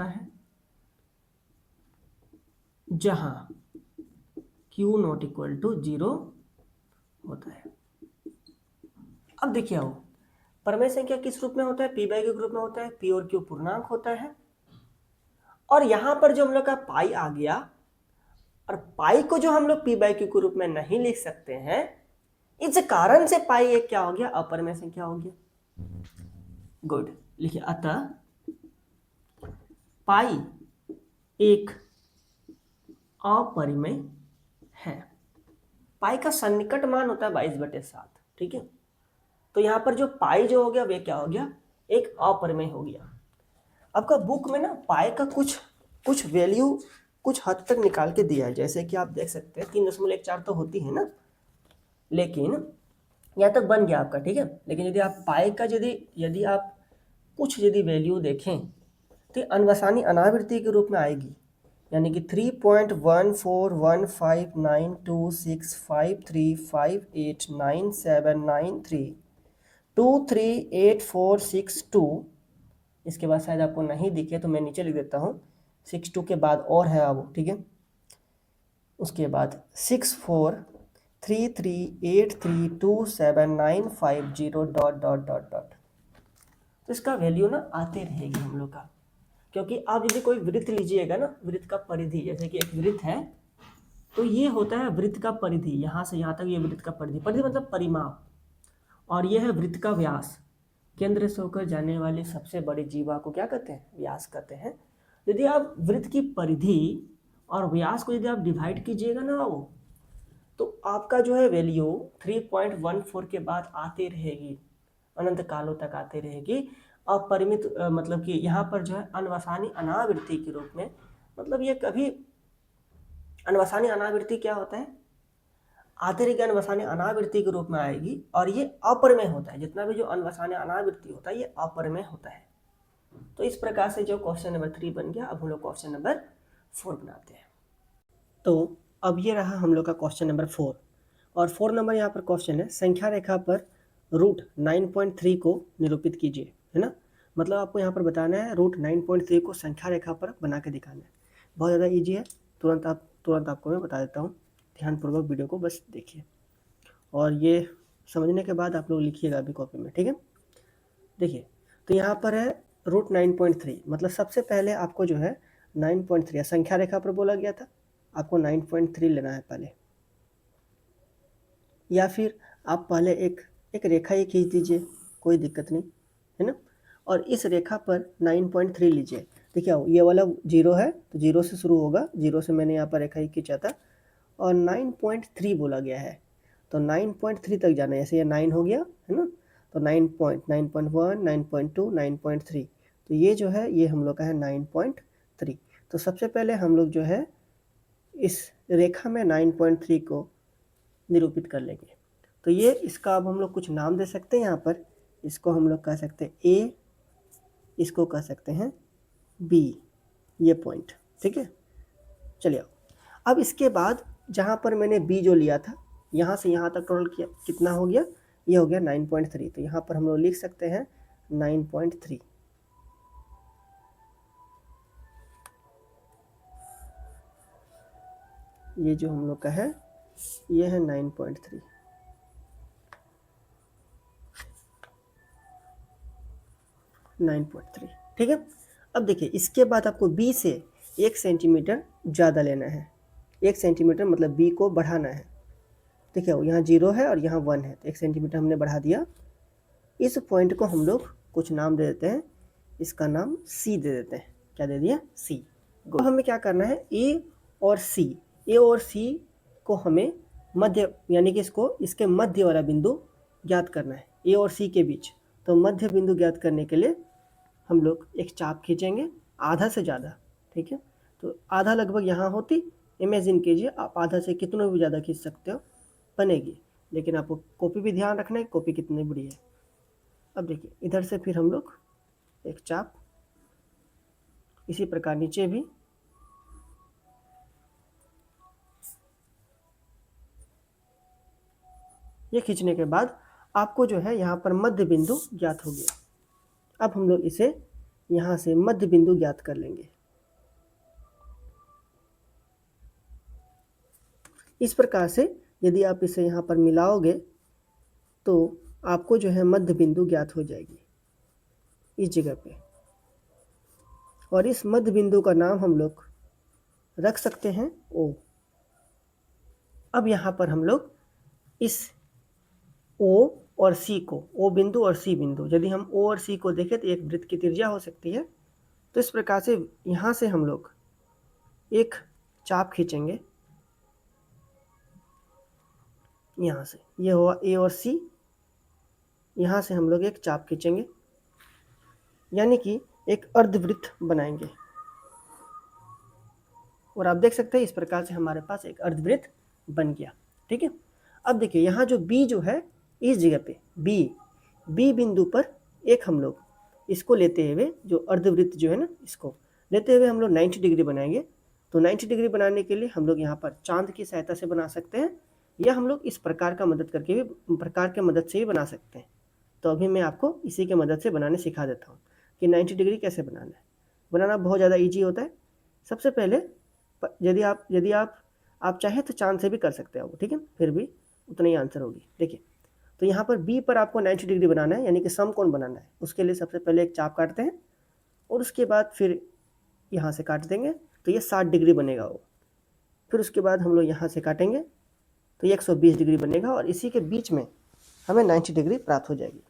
है, जहां q नॉट इक्वल टू 0 होता है। अब देखिए, आओ, परिमेय संख्या किस रूप में होता है? p/q के रूप में होता है। p और q पूर्णांक होता है। और यहां पर जो हम लोग का पाई आ गया, और पाई को जो हम लोग p/q के रूप में नहीं लिख सकते हैं, इस कारण से पाई एक क्या हो गया? अपरिमेय संख्या हो गया। गुड, लिखिए, अतः पाई एक अपरिमेय है। पाई का सन्निकट मान होता है 22/7। ठीक है, तो यहाँ पर जो पाई जो हो गया वे क्या हो गया? एक अपरिमेय हो गया। आपका बुक में ना पाई का कुछ वैल्यू कुछ हद तक निकाल के दिया है, जैसे कि आप देख सकते हैं 3.14 तो होती है ना, लेकिन यहाँ तक बन गया आपका। ठीक है, लेकिन यदि आप पाई का यदि आप कुछ वैल्यू देखें तो अनवसानी अनावृत्ति के रूप में आएगी, यानी कि 3.14159265397932384662। इसके बाद शायद आपको नहीं दिखे तो मैं नीचे लिख देता हूँ, 62 के बाद और है अब। ठीक है, उसके बाद 6433832795 तो इसका वैल्यू ना आते रहेगी हम लोग का। क्योंकि आप यदि कोई वृत्त लीजिएगा ना, वृत्त का परिधि, जैसे कि एक वृत्त है, तो ये होता है वृत्त का परिधि, यहाँ से यहाँ तक ये वृत्त का परिधि। परिधि मतलब परिमाप। और ये है वृत्त का व्यास। केंद्र से होकर जाने वाली सबसे बड़ी जीवा को क्या कहते हैं? व्यास कहते हैं। यदि आप वृत्त की परिधि और व्यास को यदि आप डिवाइड कीजिएगा ना, वो तो आपका जो है वैल्यू 3.14 के बाद आती रहेगी, अनंत कालों तक आती रहेगी। अपरिमित मतलब कि यहाँ पर जो है अनवसानी अनावृत्ति के रूप में, मतलब ये कभी अनवसानी अनावृत्ति क्या होता है? आते रहेगी, अनवसानी अनावृत्ति के रूप में आएगी, और ये अपरिमेय होता है। जितना भी जो अनवसानी अनावृत्ति होता है ये अपरिमेय होता है। तो इस प्रकार से जो क्वेश्चन नंबर 3 बन गया। अब हम लोग क्वेश्चन नंबर 4 बनाते हैं। तो अब ये रहा हम लोग का क्वेश्चन नंबर 4, और 4 नंबर यहाँ पर क्वेश्चन है, संख्या रेखा पर √9.3 को निरूपित कीजिए, है ना। मतलब आपको यहाँ पर बताना है रूट 9.3 को संख्या रेखा पर बना के दिखाना है। बहुत ज़्यादा ईजी है, तुरंत आपको मैं बता देता हूँ, ध्यानपूर्वक वीडियो को बस देखिए और ये समझने के बाद आप लोग लिखिएगा अभी कॉपी में, ठीक है। देखिए तो यहाँ पर है रूट 9.3, मतलब सबसे पहले आपको जो है 9.3 संख्या रेखा पर बोला गया था, आपको 9.3 लेना है पहले, या फिर आप पहले एक रेखा ही खींच दीजिए, कोई दिक्कत नहीं है ना। और इस रेखा पर 9.3 लीजिए। देखिए ये वाला 0 है तो 0 से शुरू होगा, 0 से मैंने यहाँ पर रेखा ही खींचा था और 9.3 बोला गया है, तो 9.3 तक जाना है। जैसे ये 9 हो गया है ना, तो 9.1, 9.2, 9.3, तो ये जो है ये हम लोग का है 9.3। तो सबसे पहले हम लोग जो है इस रेखा में 9.3 को निरूपित कर लेंगे। तो ये इसका अब हम लोग कुछ नाम दे सकते हैं। यहाँ पर इसको हम लोग कह सकते हैं ए, इसको कह सकते हैं बी, ये पॉइंट, ठीक है। चलिए अब इसके बाद जहाँ पर मैंने बी जो लिया था, यहाँ से यहाँ तक टोटल किया कितना हो गया, ये हो गया 9.3। तो यहाँ पर हम लोग लिख सकते हैं 9.3। ये जो हम लोग का है ये है 9.3। ठीक है। अब देखिए इसके बाद आपको बी से 1 सेंटीमीटर ज़्यादा लेना है। 1 सेंटीमीटर मतलब बी को बढ़ाना है। देखिए यहाँ 0 है और यहाँ 1 है, तो 1 सेंटीमीटर हमने बढ़ा दिया। इस पॉइंट को हम लोग कुछ नाम दे देते हैं, इसका नाम सी दे देते हैं। क्या दे दिया, सी। अब हमें क्या करना है, ए और सी को हमें मध्य, यानी कि इसके मध्य वाला बिंदु ज्ञात करना है, ए और सी के बीच। तो मध्य बिंदु ज्ञात करने के लिए हम लोग एक चाप खींचेंगे, आधा से ज़्यादा, ठीक है। तो आधा लगभग यहाँ होती, इमेजिन कीजिए आप आधा से कितना भी ज़्यादा खींच सकते हो, बनेगी। लेकिन आपको कॉपी भी ध्यान रखना है, कॉपी कितनी बड़ी है। अब देखिए इधर से फिर हम लोग एक चाप, इसी प्रकार नीचे भी, ये खींचने के बाद आपको जो है यहाँ पर मध्य बिंदु ज्ञात हो गया। अब हम लोग इसे यहाँ से मध्य बिंदु ज्ञात कर लेंगे। इस प्रकार से यदि आप इसे यहाँ पर मिलाओगे तो आपको जो है मध्य बिंदु ज्ञात हो जाएगी इस जगह पे। और इस मध्य बिंदु का नाम हम लोग रख सकते हैं ओ। अब यहाँ पर हम लोग इस ओ और सी को, ओ बिंदु और सी बिंदु, यदि हम ओ और सी को देखें तो एक वृत्त की त्रिज्या हो सकती है। तो इस प्रकार से यहाँ से हम लोग एक चाप खींचेंगे, यहाँ से, ये हुआ ए और सी, यहाँ से हम लोग एक चाप खींचेंगे, यानी कि एक अर्धवृत्त बनाएंगे। और आप देख सकते हैं इस प्रकार से हमारे पास एक अर्धवृत्त बन गया, ठीक है। अब देखिए यहाँ जो बी जो है, इस जगह पे बी बिंदु पर एक हम लोग इसको लेते हुए, जो अर्धवृत्त जो है ना, इसको लेते हुए हम लोग 90 डिग्री बनाएंगे। तो 90 डिग्री बनाने के लिए हम लोग यहाँ पर चांद की सहायता से बना सकते हैं, या हम लोग इस प्रकार का मदद करके भी, प्रकार के मदद से भी बना सकते हैं। तो अभी मैं आपको इसी के मदद से बनाने सिखा देता हूँ कि 90 डिग्री कैसे बनाना है। बनाना बहुत ज़्यादा ईजी होता है। सबसे पहले यदि आप चाहे तो चांद से भी कर सकते हो, ठीक है, फिर भी उतना ही आंसर होगी। देखिए तो यहाँ पर बी पर आपको 90 डिग्री बनाना है, यानी कि समकोण बनाना है। उसके लिए सबसे पहले एक चाप काटते हैं और उसके बाद फिर यहाँ से काट देंगे तो ये 60 डिग्री बनेगा वो। फिर उसके बाद हम लोग यहाँ से काटेंगे तो ये 120 डिग्री बनेगा, और इसी के बीच में हमें 90 डिग्री प्राप्त हो जाएगी।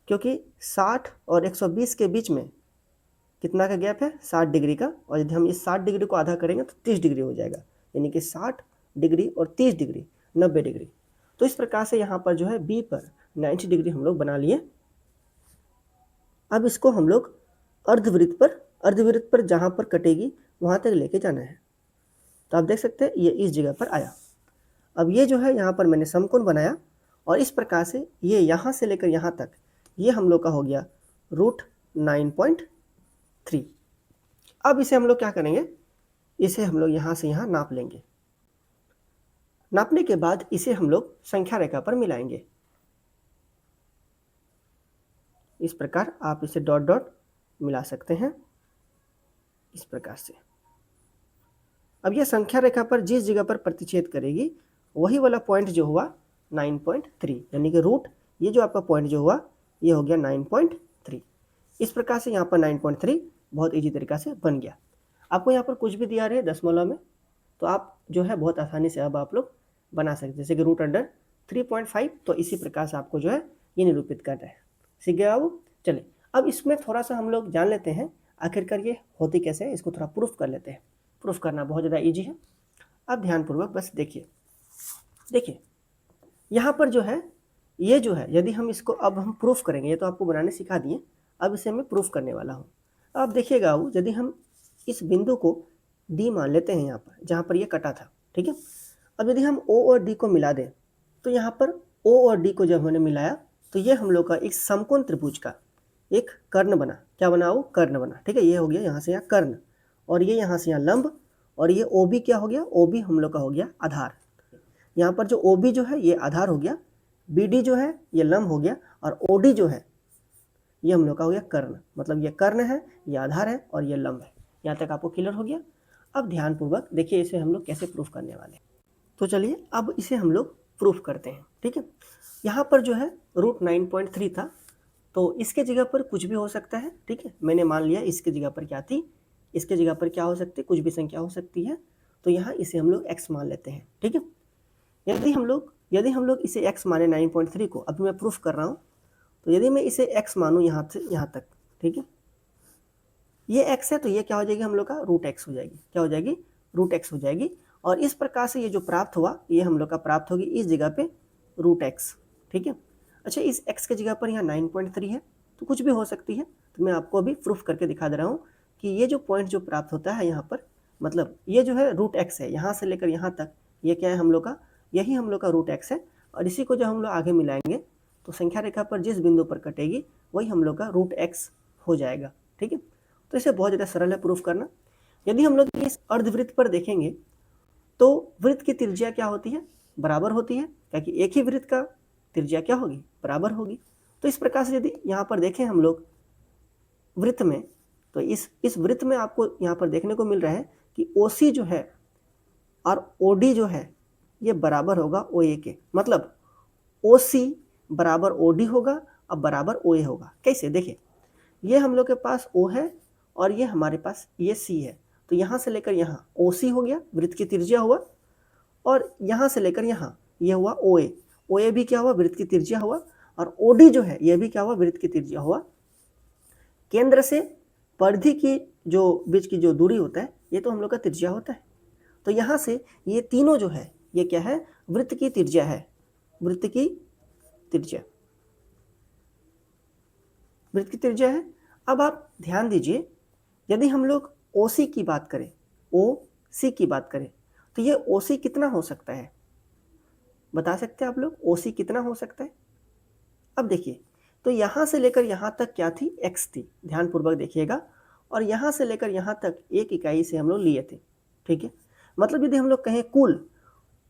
क्योंकि 60 और 120 के बीच में कितना का गैप है, 60 डिग्री का, और यदि हम इस 60 डिग्री को आधा करेंगे तो 30 डिग्री हो जाएगा, यानी कि 60 डिग्री और 30 डिग्री 90 डिग्री। तो इस प्रकार से यहाँ पर जो है बी पर 90 डिग्री हम लोग बना लिए। अब इसको हम लोग अर्धवृत्त पर जहाँ पर कटेगी वहाँ तक लेके जाना है। तो आप देख सकते हैं ये इस जगह पर आया। अब ये जो है यहाँ पर मैंने समकोण बनाया, और इस प्रकार से ये यहाँ से लेकर यहाँ तक ये हम लोग का हो गया रूट 9.3। अब इसे हम लोग क्या करेंगे, इसे हम लोग यहाँ से यहाँ नाप लेंगे। नापने के बाद इसे हम लोग संख्या रेखा पर मिलाएंगे। इस प्रकार आप इसे डॉट डॉट मिला सकते हैं इस प्रकार से। अब यह संख्या रेखा पर जिस जगह पर प्रतिच्छेद करेगी वही वाला पॉइंट जो हुआ 9.3, यानी कि रूट ये जो आपका पॉइंट जो हुआ ये हो गया 9.3। इस प्रकार से यहाँ पर 9.3 बहुत ईजी तरीका से बन गया। आपको यहाँ पर कुछ भी दिया रहे दशमलव में तो आप जो है बहुत आसानी से अब आप लोग बना सकते हैं, जैसे कि रूट अंडर 3.5, तो इसी प्रकार से आपको जो है ये निरूपित कर रहे हैं। सीख गया वो। चलिए अब इसमें थोड़ा सा हम लोग जान लेते हैं आखिरकार ये होती कैसे है, इसको थोड़ा प्रूफ कर लेते हैं। प्रूफ करना बहुत ज़्यादा ईजी है। अब ध्यानपूर्वक बस देखिए यहाँ पर जो है ये जो है यदि हम इसको अब हम प्रूफ करेंगे, ये तो आपको बनाने सिखा दिए, अब इसे मैं प्रूफ करने वाला हूँ। अब देखिएगा यदि हम इस बिंदु को डी मान लेते हैं यहाँ पर जहाँ पर ये कटा था, ठीक है। अब यदि हम ओ और डी को मिला दें तो यहाँ पर ओ और डी को जब हमने मिलाया तो ये हम लोग का एक समकोण त्रिभुज का एक कर्ण बना। क्या बना? वो कर्ण बना, ठीक है। ये हो गया यहाँ से यहाँ कर्ण, और ये यहाँ से यहाँ लंब, और ये ओ बी क्या हो गया? ओ बी हम लोग का हो गया आधार। यहाँ पर जो ओ बी जो है ये आधार हो गया, बी डी जो है ये लंब हो गया, और ओ डी जो है ये हम लोग का हो गया कर्ण। मतलब ये कर्ण है, ये आधार है, और ये लंब है। यहाँ तक आपको क्लियर हो गया। अब ध्यानपूर्वक देखिए इसे हम लोग कैसे प्रूफ करने वाले हैं। तो चलिए अब इसे हम लोग प्रूफ करते हैं, ठीक है। यहाँ पर जो है रूट 9.3 था, तो इसके जगह पर कुछ भी हो सकता है, ठीक है। मैंने मान लिया इसके जगह पर क्या थी, इसके जगह पर क्या हो सकती है, कुछ भी संख्या हो सकती है। तो यहाँ इसे हम लोग x मान लेते हैं, ठीक है। यदि हम लोग इसे x माने 9.3 को, अभी मैं प्रूफ कर रहा हूँ, तो यदि मैं इसे x मानूँ यहाँ से यहाँ तक, ठीक है, ये x है तो ये क्या हो जाएगी हम लोग का रूट x हो जाएगी। क्या हो जाएगी? रूट x हो जाएगी। और इस प्रकार से ये जो प्राप्त हुआ ये हम लोग का प्राप्त होगी इस जगह पे रूट x, ठीक है। अच्छा, इस x के जगह पर यहाँ 9.3 है तो कुछ भी हो सकती है, तो मैं आपको अभी प्रूफ करके दिखा दे रहा हूँ कि ये जो पॉइंट जो प्राप्त होता है यहाँ पर, मतलब ये जो है रूट x है, यहाँ से लेकर यहाँ तक ये क्या है हम लोग का, यही हम लोग का रूट x है। और इसी को जब हम लोग आगे मिलाएंगे तो संख्या रेखा पर जिस बिंदु पर कटेगी वही हम लोग का रूट x हो जाएगा, ठीक है। तो इसे बहुत ज़्यादा सरल है प्रूफ करना। यदि हम लोग इस अर्धवृत्त पर देखेंगे तो वृत्त की त्रिज्या क्या होती है? बराबर होती है, क्योंकि एक ही वृत्त का त्रिज्या क्या होगी? बराबर होगी। तो इस प्रकार से यदि यहाँ पर देखें हम लोग वृत्त में, तो इस वृत्त में आपको यहाँ पर देखने को मिल रहा है कि OC जो है और OD जो है ये बराबर होगा OA के। मतलब OC बराबर OD होगा और बराबर OA होगा। कैसे? देखिए ये हम लोग के पास O है और ये हमारे पास ये C है, तो यहाँ से लेकर यहाँ OC हो गया, वृत्त की त्रिज्या हुआ, और यहाँ से लेकर यहाँ ये हुआ OA। OA भी क्या हुआ? वृत्त की त्रिज्या हुआ, और OD जो है ये भी क्या हुआ? वृत्त की त्रिज्या हुआ। केंद्र से परिधि की जो बीच की जो दूरी होता है ये तो हम लोग का त्रिज्या होता है। तो यहाँ से ये तीनों जो है ये क्या है? वृत्त की त्रिज्या है। वृत्त की त्रिज्या, वृत्त की त्रिज्या है। अब आप ध्यान दीजिए, यदि हम लोग OC की बात करें, OC की बात करें, तो ये OC कितना हो सकता है? बता सकते हैं आप लोग OC कितना हो सकता है? अब देखिए, तो यहाँ से लेकर यहाँ तक क्या थी? x थी। ध्यानपूर्वक देखिएगा, और यहाँ से लेकर यहाँ तक एक इकाई से हम लोग लिए थे, ठीक है। मतलब यदि हम लोग कहें कुल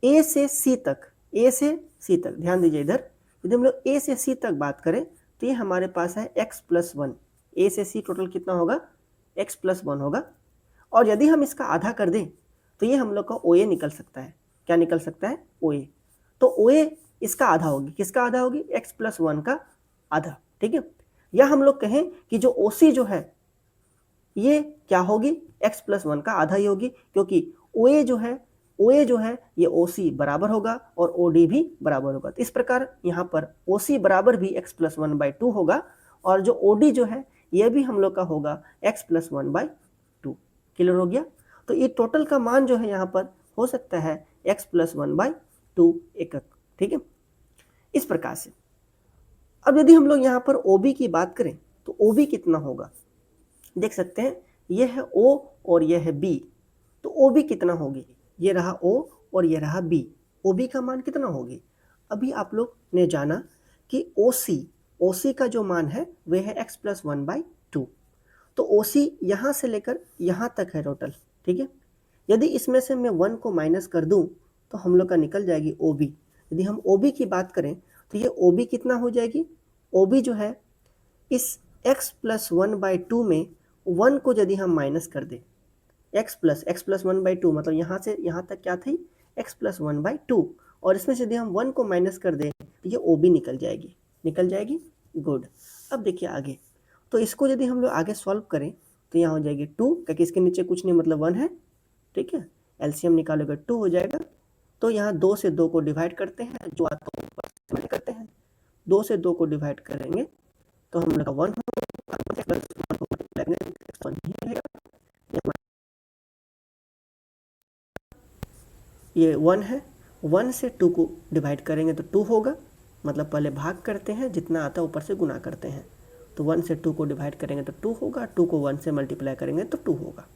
A से C तक, A से C तक, ध्यान दीजिए इधर, यदि हम लोग A से C तक बात करें तो ये हमारे पास है x+1। A से C टोटल कितना होगा? x+1 होगा। और यदि हम इसका आधा कर दें तो ये हम लोग का OA निकल सकता है। क्या निकल सकता है? OA। तो OA इसका आधा होगी। किसका आधा होगी? x+1 का आधा, ठीक है। या हम लोग कहें कि जो OC जो है ये क्या होगी? x+1 का आधा ही होगी, क्योंकि OA जो है ये OC बराबर होगा और OD भी बराबर होगा। तो इस प्रकार यहाँ पर OC बराबर भी x+1/2 होगा, और जो OD जो है ये भी हम लोग का होगा x+1/2। क्लियर हो गया? तो ये टोटल का मान जो है यहाँ पर हो सकता है x+1/2 एकक, ठीक है। इस प्रकार से अब यदि हम लोग यहाँ पर OB की बात करें तो OB कितना होगा? देख सकते हैं ये है O और ये है B, तो OB कितना होगी? ये रहा O और ये रहा B। OB का मान कितना होगी? अभी आप लोग ने जाना कि OC का जो मान है वह है x+1/2। तो OC यहाँ से लेकर यहाँ तक है टोटल, ठीक है। यदि इसमें से मैं 1 को माइनस कर दूं तो हम लोग का निकल जाएगी OB। यदि हम OB की बात करें तो ये OB कितना हो जाएगी? OB जो है इस x प्लस 1/2 में 1 को यदि हम माइनस कर दें, x प्लस 1/2 मतलब यहाँ से यहाँ तक क्या थी x प्लस 1/2, और इसमें से यदि हम 1 को माइनस कर दें तो ये OB निकल जाएगी। गुड। अब देखिए आगे, तो इसको यदि हम लोग आगे सॉल्व करें तो यहाँ हो जाएगी 2, क्योंकि इसके नीचे कुछ नहीं मतलब 1 है, ठीक है। एलसीएम निकालोगे 2 हो जाएगा। तो यहाँ 2 से 2 को डिवाइड करते हैं, जो आता है ऊपर से करते हैं, 2 से 2 को डिवाइड करेंगे तो हम लोग का 1 होगा, प्लस 1 को मल्टीप्लाई करेंगे 1 ही रहेगा। ये 1 है, 1 से 2 को डिवाइड करेंगे तो 2 होगा, मतलब पहले भाग करते हैं, जितना आता है ऊपर से गुना करते हैं। तो 1 से 2 को डिवाइड करेंगे तो 2 होगा, 2 को 1 से मल्टीप्लाई करेंगे तो 2 होगा।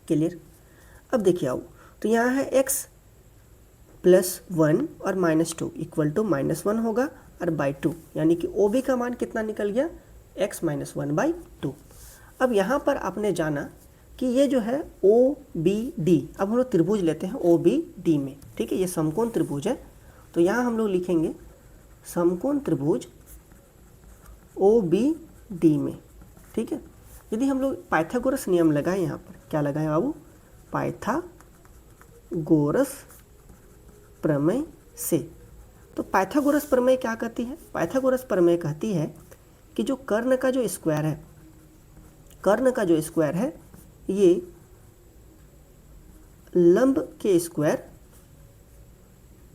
क्लियर। अब देखिए आओ, तो यहाँ है x प्लस 1 और -2 इक्वल टू -1 होगा और बाई 2, यानी कि OB का मान कितना निकल गया, x माइनस 1/2। अब यहाँ पर आपने जाना कि ये जो है OBD, अब हम लोग त्रिभुज लेते हैं OBD में, ठीक है। ये समकोण त्रिभुज है, तो यहाँ हम लोग लिखेंगे समकोण त्रिभुज OBD में, ठीक है। यदि हम लोग पाइथागोरस नियम लगाए, यहाँ पर क्या लगाए बाबू, पाइथागोरस प्रमेय से। तो पाइथागोरस प्रमेय क्या कहती है, पाइथागोरस प्रमेय कहती है कि जो कर्ण का जो स्क्वायर है, कर्ण का जो स्क्वायर है ये लंब के स्क्वायर,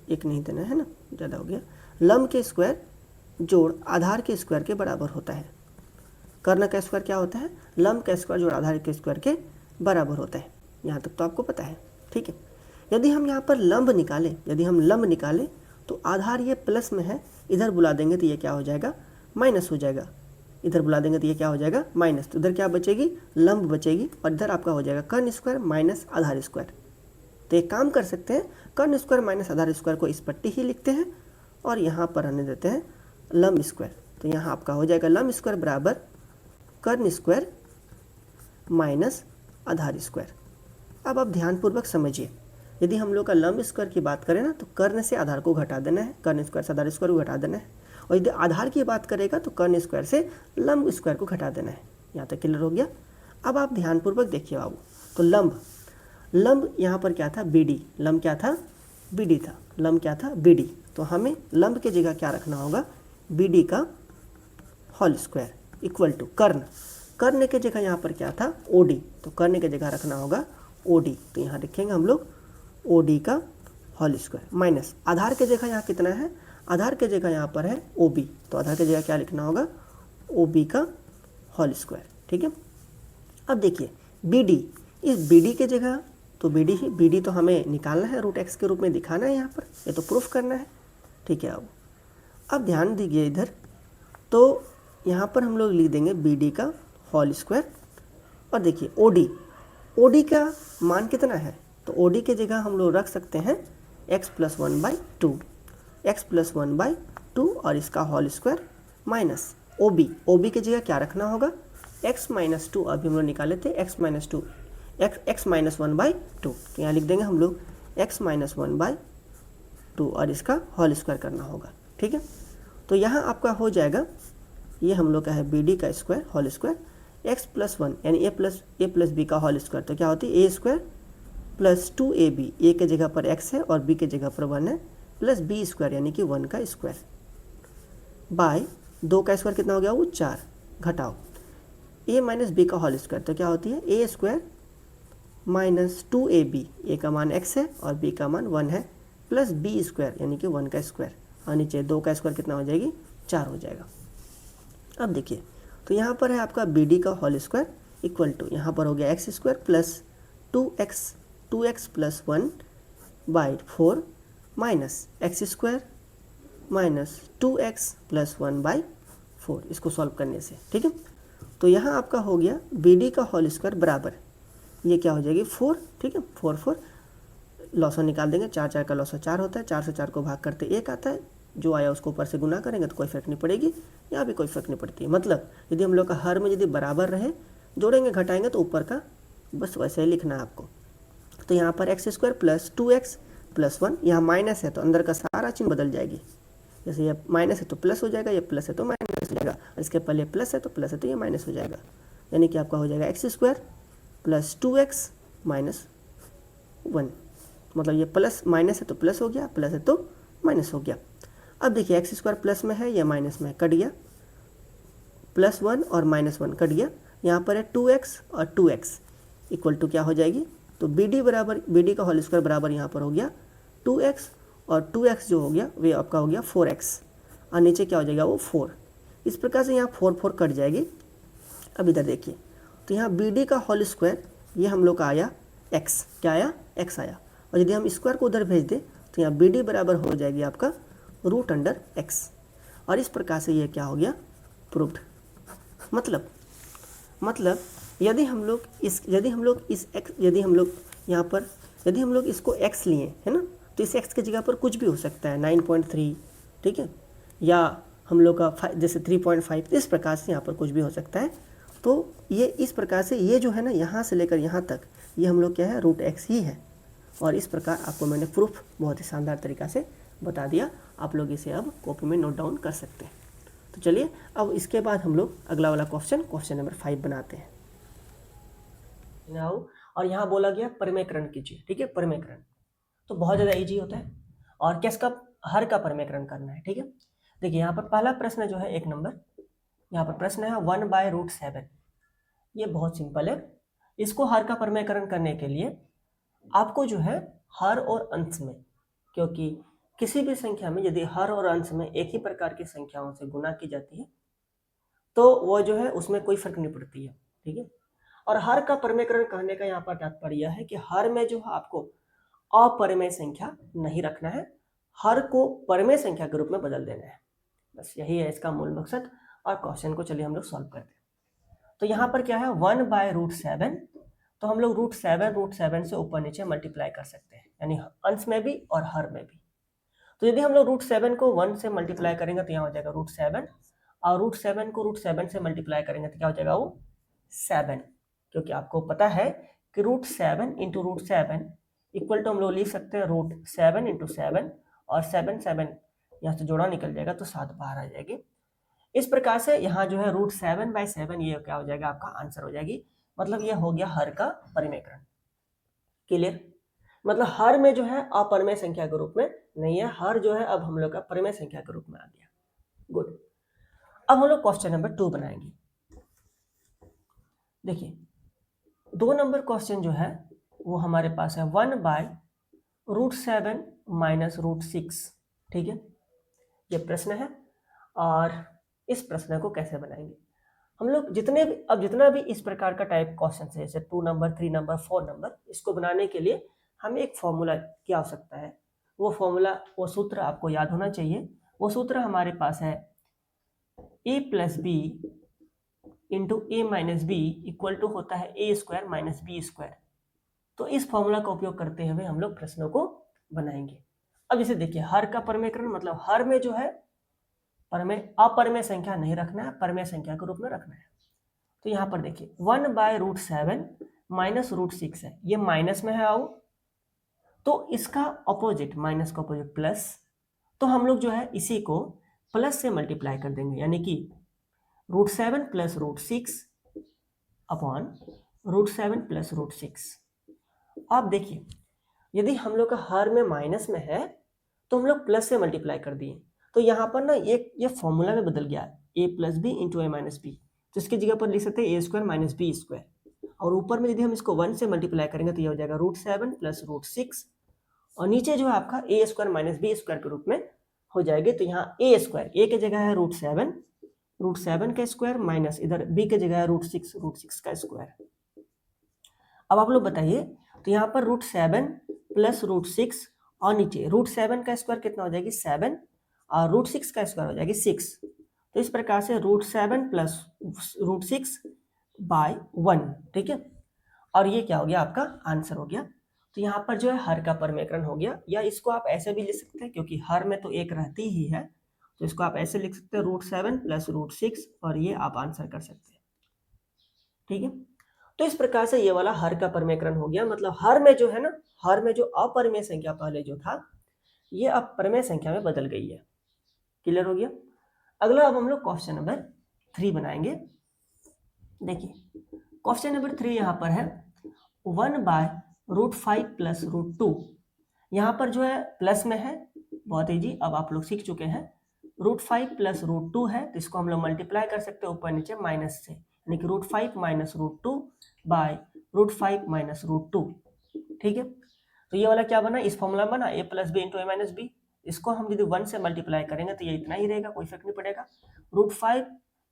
एक नहीं देना है ना, ज़्यादा हो गया, लंब के स्क्वायर जोड़ आधार के स्क्वायर के बराबर होता है। कर्ण का स्क्वायर क्या होता है, लंब का स्क्वायर जोड़ आधार के स्क्वायर के बराबर होता है। यहाँ तक तो आपको पता है, ठीक है। यदि हम यहाँ पर लंब निकालें, यदि हम लंब निकालें तो आधार ये प्लस में है, इधर बुला देंगे तो ये क्या हो जाएगा, माइनस हो जाएगा, इधर बुला देंगे तो ये क्या हो जाएगा, माइनस। तो इधर क्या बचेगी, लंब बचेगी, और इधर आपका हो जाएगा कर्ण स्क्वायर माइनस आधार स्क्वायर। तो एक काम कर सकते हैं, कर्ण स्क्वायर माइनस आधार स्क्वायर को इस पट्टी ही लिखते हैं और यहाँ पर रहने देते हैं लंब स्क्वायर। तो यहाँ आपका हो जाएगा लंब स्क्वायर बराबर कर्ण स्क्वायर माइनस आधार स्क्वायर। अब आप ध्यानपूर्वक समझिए, यदि हम लोग का लंब स्क्वायर की बात करें ना तो कर्ण से आधार को घटा देना है, कर्ण स्क्वायर से आधार स्क्वायर को घटा देना है, और यदि आधार की बात करेगा तो कर्ण स्क्वायर से लंब स्क्वायर को घटा देना है। यहाँ तक क्लियर हो गया। अब आप ध्यानपूर्वक देखिए बाबू, तो लंब यहाँ पर क्या था, BD, लंब क्या था, BD था, लंब क्या था, BD। तो हमें लंब की जगह क्या रखना होगा, BD का होल स्क्वायर इक्वल टू कर्ण के जगह यहाँ पर क्या था, OD, तो कर्ण की जगह रखना होगा OD। तो यहाँ लिखेंगे हम लोग OD का होल स्क्वायर माइनस आधार के जगह यहाँ कितना है, आधार के जगह यहाँ पर है OB, तो आधार के जगह क्या लिखना होगा, OB का होल स्क्वायर, ठीक है। अब देखिए BD, इस BD के जगह तो BD तो हमें निकालना है, √x के रूप में दिखाना है यहाँ पर, ये तो प्रूफ करना है, ठीक है। अब ध्यान दीजिए इधर, तो यहाँ पर हम लोग लिख देंगे BD का होल स्क्वायर, और देखिए OD का मान कितना है, तो OD के जगह हम लोग रख सकते हैं x प्लस 1/2, x प्लस 1/2 और इसका होल स्क्वायर माइनस OB की जगह क्या रखना होगा, x माइनस 2, अभी हम लोग निकाले थे x माइनस 1/2, तो यहाँ लिख देंगे हम लोग x माइनस 1/2 और इसका होल स्क्वायर करना होगा, ठीक है। तो यहाँ आपका हो जाएगा, ये हम लोग का है BD का square whole square, x plus 1 यानी a प्लस b का होल स्क्वायर, तो क्या होती है a square plus 2ab, a के जगह पर x है और b के जगह पर 1 है, प्लस b स्क्वायर यानी कि 1 का स्क्वायर, बाय 2 का स्क्वायर कितना हो गया, वो 4, घटाओ a माइनस b का होल स्क्वायर, तो क्या होती है a square minus 2ab, a का मान x है और b का मान 1 है, प्लस b स्क्वायर यानी कि 1 का स्क्वायर, और नीचे 2 का स्क्वायर कितना हो जाएगी, 4 हो जाएगा। अब देखिए, तो यहाँ पर है आपका BD का होल स्क्वायर इक्वल टू, यहाँ पर हो गया x square plus 2x plus 1/4 minus x square minus 2x plus 1/4, इसको सॉल्व करने से, ठीक है। तो यहाँ आपका हो गया BD का होल स्क्वायर बराबर, ये क्या हो जाएगी 4, ठीक है, 4 लॉसा निकाल देंगे, 4 का लॉसा 4 होता है, 4 से 4 को भाग करते 1 आता है, जो आया उसको ऊपर से गुना करेंगे तो कोई फर्क नहीं पड़ेगी, यहाँ भी कोई फर्क नहीं पड़ती है। मतलब यदि हम लोग का हर में यदि बराबर रहे, जोड़ेंगे घटाएंगे तो ऊपर का बस वैसे ही लिखना है आपको। तो यहाँ पर x square plus 2x plus 1, यहाँ माइनस है तो अंदर का सारा चिन्ह बदल जाएगी, जैसे ये माइनस है तो प्लस हो जाएगा, ये प्लस है तो माइनस माइनस हो जाएगा, और इसके पहले प्लस है तो प्लस है तो ये माइनस हो जाएगा, यानी कि आपका हो जाएगा x square plus 2x minus 1। मतलब ये प्लस माइनस है तो प्लस हो गया, प्लस है तो माइनस हो गया। अब देखिए एक्स स्क्वायर प्लस में है या माइनस में, कट गया, +1 और -1 कट गया, यहाँ पर है 2x और 2x इक्वल टू क्या हो जाएगी, तो बी डी का होल स्क्वायर बराबर यहाँ पर हो गया 2x, और 2x जो हो गया वे आपका हो गया 4x, और नीचे क्या हो जाएगा वो 4। इस प्रकार से यहाँ 4 कट जाएगी। अब इधर देखिए, तो यहाँ बी डी का होल स्क्वायर ये हम लोग का आया x, क्या आया, x आया, और यदि हम स्क्वायर को उधर भेज दें तो यहाँ बी डी बराबर हो जाएगी आपका √x, और इस प्रकार से ये क्या हो गया, प्रूव्ड। मतलब यदि हम लोग इसको x लिए है ना, तो इस x की जगह पर कुछ भी हो सकता है, 9.3, ठीक है, या हम लोग का जैसे 3.5, इस प्रकार से यहाँ पर कुछ भी हो सकता है। तो ये इस प्रकार से ये जो है ना, यहाँ से लेकर यहाँ तक ये हम लोग क्या है, √x ही है, और इस प्रकार आपको मैंने प्रूफ बहुत ही शानदार तरीक़ा से बता दिया। आप लोग इसे अब कॉपी में नोट डाउन कर सकते हैं। तो चलिए अब इसके बाद हम लोग अगला वाला क्वेश्चन नंबर 5 बनाते हैं। और यहाँ बोला गया परिमेयकरण कीजिए, ठीक है, परिमेयकरण तो बहुत ज़्यादा इजी होता है, और किसका, हर का परिमेयकरण करना है, ठीक है। देखिए यहाँ पर पहला प्रश्न जो है 1 नंबर, यहाँ पर प्रश्न है 1/√7। ये बहुत सिंपल है। इसको हर का परिमेयकरण करने के लिए आपको जो है हर और अंश में, क्योंकि किसी भी संख्या में यदि हर और अंश में एक ही प्रकार की संख्याओं से गुना की जाती है तो वो जो है उसमें कोई फर्क नहीं पड़ती है, ठीक है। और हर का परिमेयकरण कहने का यहाँ पर तात्पर्य है कि हर में जो है आपको अपरिमेय संख्या नहीं रखना है, हर को परिमेय संख्या के रूप में बदल देना है, बस यही है इसका मूल मकसद। और क्वेश्चन को चलिए हम लोग सॉल्व करते हैं। तो यहाँ पर क्या है 1/√7, तो हम लोग √7 से ऊपर नीचे मल्टीप्लाई कर सकते हैं, यानी अंश में भी और हर में भी। तो यदि हम लोग √7 को 1 से मल्टीप्लाई करेंगे तो यहाँ हो जाएगा √7, और √7 को √7 से मल्टीप्लाई करेंगे तो क्या हो जाएगा वो 7, क्योंकि आपको पता है कि √7 × √7 इक्वल टू हम लोग लिख सकते हैं √7 × 7, और 7 यहाँ से जोड़ा निकल जाएगा तो 7 बाहर आ जाएगी। इस प्रकार से यहाँ जो है √7/7 ये क्या हो जाएगा, आपका आंसर हो जाएगी। मतलब ये हो गया हर का परिमेयकरण। क्लियर, मतलब हर में जो है अपरिमेय संख्या के रूप में नहीं है, हर जो है अब हम लोग का परिमेय संख्या के रूप में आ गया। गुड। अब हम लोग क्वेश्चन नंबर 2 बनाएंगे। देखिए 2 नंबर क्वेश्चन जो है वो हमारे पास है 1/√7 - √6, ठीक है, ये प्रश्न है। और इस प्रश्न को कैसे बनाएंगे हम लोग, जितना भी इस प्रकार का टाइप क्वेश्चन है, जैसे 2 नंबर, 3 नंबर, 4 नंबर, इसको बनाने के लिए हमें एक फॉर्मूला की आवश्यकता है। वो फॉर्मूला, वो सूत्र आपको याद होना चाहिए। वो सूत्र हमारे पास है a + b × a - b equal to होता है a² - b²। तो इस फॉर्मूला का उपयोग करते हुए हम लोग प्रश्नों को बनाएंगे। अब इसे देखिए, हर का परिमेयकरण मतलब हर में जो है अपरिमेय संख्या नहीं रखना है, परिमेय संख्या के रूप में रखना है। तो यहाँ पर देखिए 1/√7 - √6 है, ये माइनस में है आओ, तो इसका ऑपोजिट, माइनस का ऑपोजिट प्लस, तो हम लोग जो है इसी को प्लस से मल्टीप्लाई कर देंगे, यानी कि √7 + √6 अपॉन √7 + √6। अब देखिए यदि हम लोग का हर में माइनस में है तो हम लोग प्लस से मल्टीप्लाई कर दिए, तो यहाँ पर ना ये फॉर्मूला में बदल गया, a + b × a - b, तो इसकी जगह पर लिख सकते हैं a² - b², और ऊपर में यदि हम इसको 1 से मल्टीप्लाई करेंगे तो ये हो जाएगा √7 + √6, और नीचे जो है आपका a² - b² के रूप में हो जाएगी। तो यहाँ a की जगह है √7 का स्क्वायर माइनस इधर b की जगह है √6 का स्क्वायर। अब आप लोग बताइए, तो यहाँ पर √7 + √6 और नीचे √7 का स्क्वायर कितना हो जाएगी 7, और √6 का स्क्वायर हो जाएगी 6। तो इस प्रकार से √7 + √6/1, ठीक है, और ये क्या हो गया, आपका आंसर हो गया। तो यहाँ पर जो है हर का परिमेयकरण हो गया, या इसको आप ऐसे भी लिख सकते हैं, क्योंकि हर में तो एक रहती ही है, तो इसको आप ऐसे लिख सकते हैं √7 + √6, और ये आप आंसर कर सकते हैं, ठीक है। तो इस प्रकार से ये वाला हर का परिमेयकरण हो गया। मतलब हर में जो है ना, हर में जो अपरिमेय संख्या पहले जो था ये अब परिमेय संख्या में बदल गई है। क्लियर हो गया। अगला अब हम लोग क्वेश्चन नंबर 3 बनाएंगे। देखिए क्वेश्चन नंबर 3 यहाँ पर है 1/√5 प्लस √2। यहाँ पर जो है प्लस में है, बहुत ईजी, अब आप लोग सीख चुके हैं। √5 प्लस √2 है तो इसको हम लोग मल्टीप्लाई कर सकते हैं ऊपर नीचे माइनस से, यानी कि √5 माइनस √2 बाय √5 माइनस √2। ठीक है, तो ये वाला क्या बना, इस फॉर्मूला बना a plus B into A minus B. इसको हम यदि 1 से मल्टीप्लाई करेंगे तो ये इतना ही रहेगा, कोई फर्क नहीं पड़ेगा। √5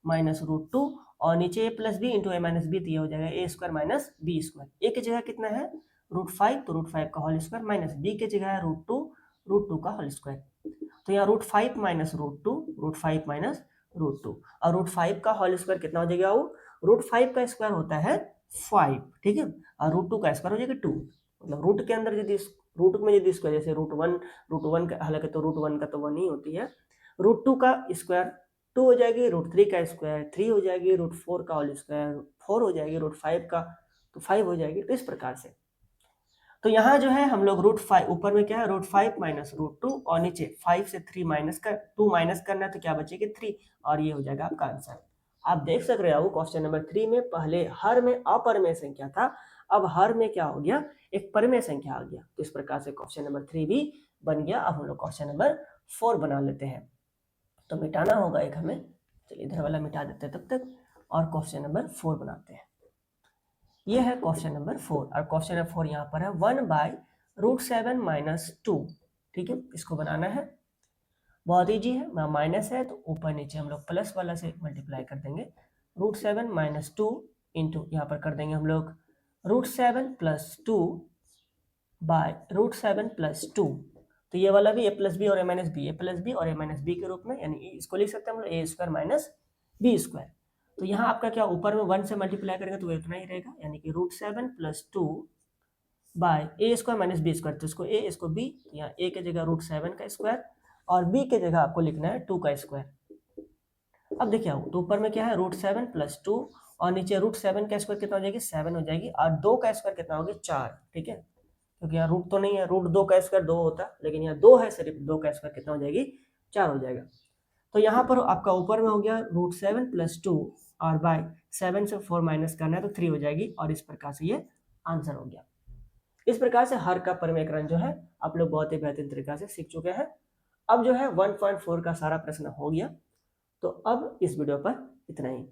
माइनस √2 और नीचे a plus B into A minus B, तो ये हो जाएगा a square minus B square. a की जगह कितना है √5, तो √5 का होल स्क्वायर, माइनस b की जगह है √2 का होल स्क्वायर। तो यहाँ √5 माइनस √5 माइनस √2 और √5 का होल स्क्वायर कितना हो जाएगा, वो √5 का स्क्वायर होता है 5, ठीक है, और √2 का स्क्वायर हो जाएगा 2। मतलब रूट के अंदर यदि रूट में यदि स्क्वायर, जैसे √1 का, हालांकि तो √1 का तो 1 ही होती है, √2 का स्क्वायर 2 हो जाएगी, √3 का स्क्वायर 3 हो जाएगी, √4 का होल स्क्वायर 4 हो जाएगी, √5 का तो 5 हो जाएगी। तो इस प्रकार से तो यहाँ जो है हम लोग √5, ऊपर में क्या है √5 माइनस √2 और नीचे 5 से 3 माइनस कर 2 माइनस करना है तो क्या बचेगी 3, और ये हो जाएगा आपका आंसर। आप देख सक रहे हो क्वेश्चन नंबर 3 में पहले हर में अपरिमेय संख्या था, अब हर में क्या हो गया, एक परिमेय संख्या आ गया। तो इस प्रकार से क्वेश्चन नंबर 3 भी बन गया। अब हम लोग क्वेश्चन नंबर 4 बना लेते हैं। तो मिटाना होगा एक हमें, चलिए इधर वाला मिटा देते हैं तब तक, और क्वेश्चन नंबर 4 बनाते हैं। ये है क्वेश्चन नंबर 4, और क्वेश्चन नंबर 4 यहाँ पर है 1/√7 माइनस 2। ठीक है, इसको बनाना है, बहुत ईजी है, माइनस है तो ऊपर नीचे हम लोग प्लस वाला से मल्टीप्लाई कर देंगे। √7 माइनस 2 इंटू यहाँ पर कर देंगे हम लोग √7 प्लस 2 बाय √7 प्लस 2। तो ये वाला भी a प्लस बी और a minus B, a plus B और a माइनस बी के रूप में, यानी इसको लिख सकते हैं हम लोग a square minus B square. तो यहाँ आपका क्या, ऊपर में 1 से मल्टीप्लाई करेंगे तो वो इतना ही रहेगा, यानी कि √7 plus 2 by a square minus B square. तो इसको a इसको b, तो यहाँ a की जगह √7 का स्क्वायर और b की जगह आपको लिखना है 2 का स्क्वायर। अब देखिए तो ऊपर में क्या है √7 प्लस 2 और नीचे √7 का स्क्वायर कितना हो जाएगी 7 हो जाएगी, और 2 का स्क्वायर कितना होगी 4। ठीक है, क्योंकि यहाँ रूट तो नहीं है, √2 का स्क्वायर 2 होता, लेकिन यहाँ 2 है सिर्फ, 2 का स्क्वायर कितना हो जाएगी 4 हो जाएगा। तो यहाँ पर आपका ऊपर में हो गया √7 प्लस 2 और बाय 7 से 4 माइनस करना है तो 3 हो जाएगी, और इस प्रकार से ये आंसर हो गया। इस प्रकार से हर का परिमेयकरण जो है आप लोग बहुत ही बेहतरीन तरीके से सीख चुके हैं। अब जो है 1.4 का सारा प्रश्न हो गया। तो अब इस वीडियो पर इतना ही।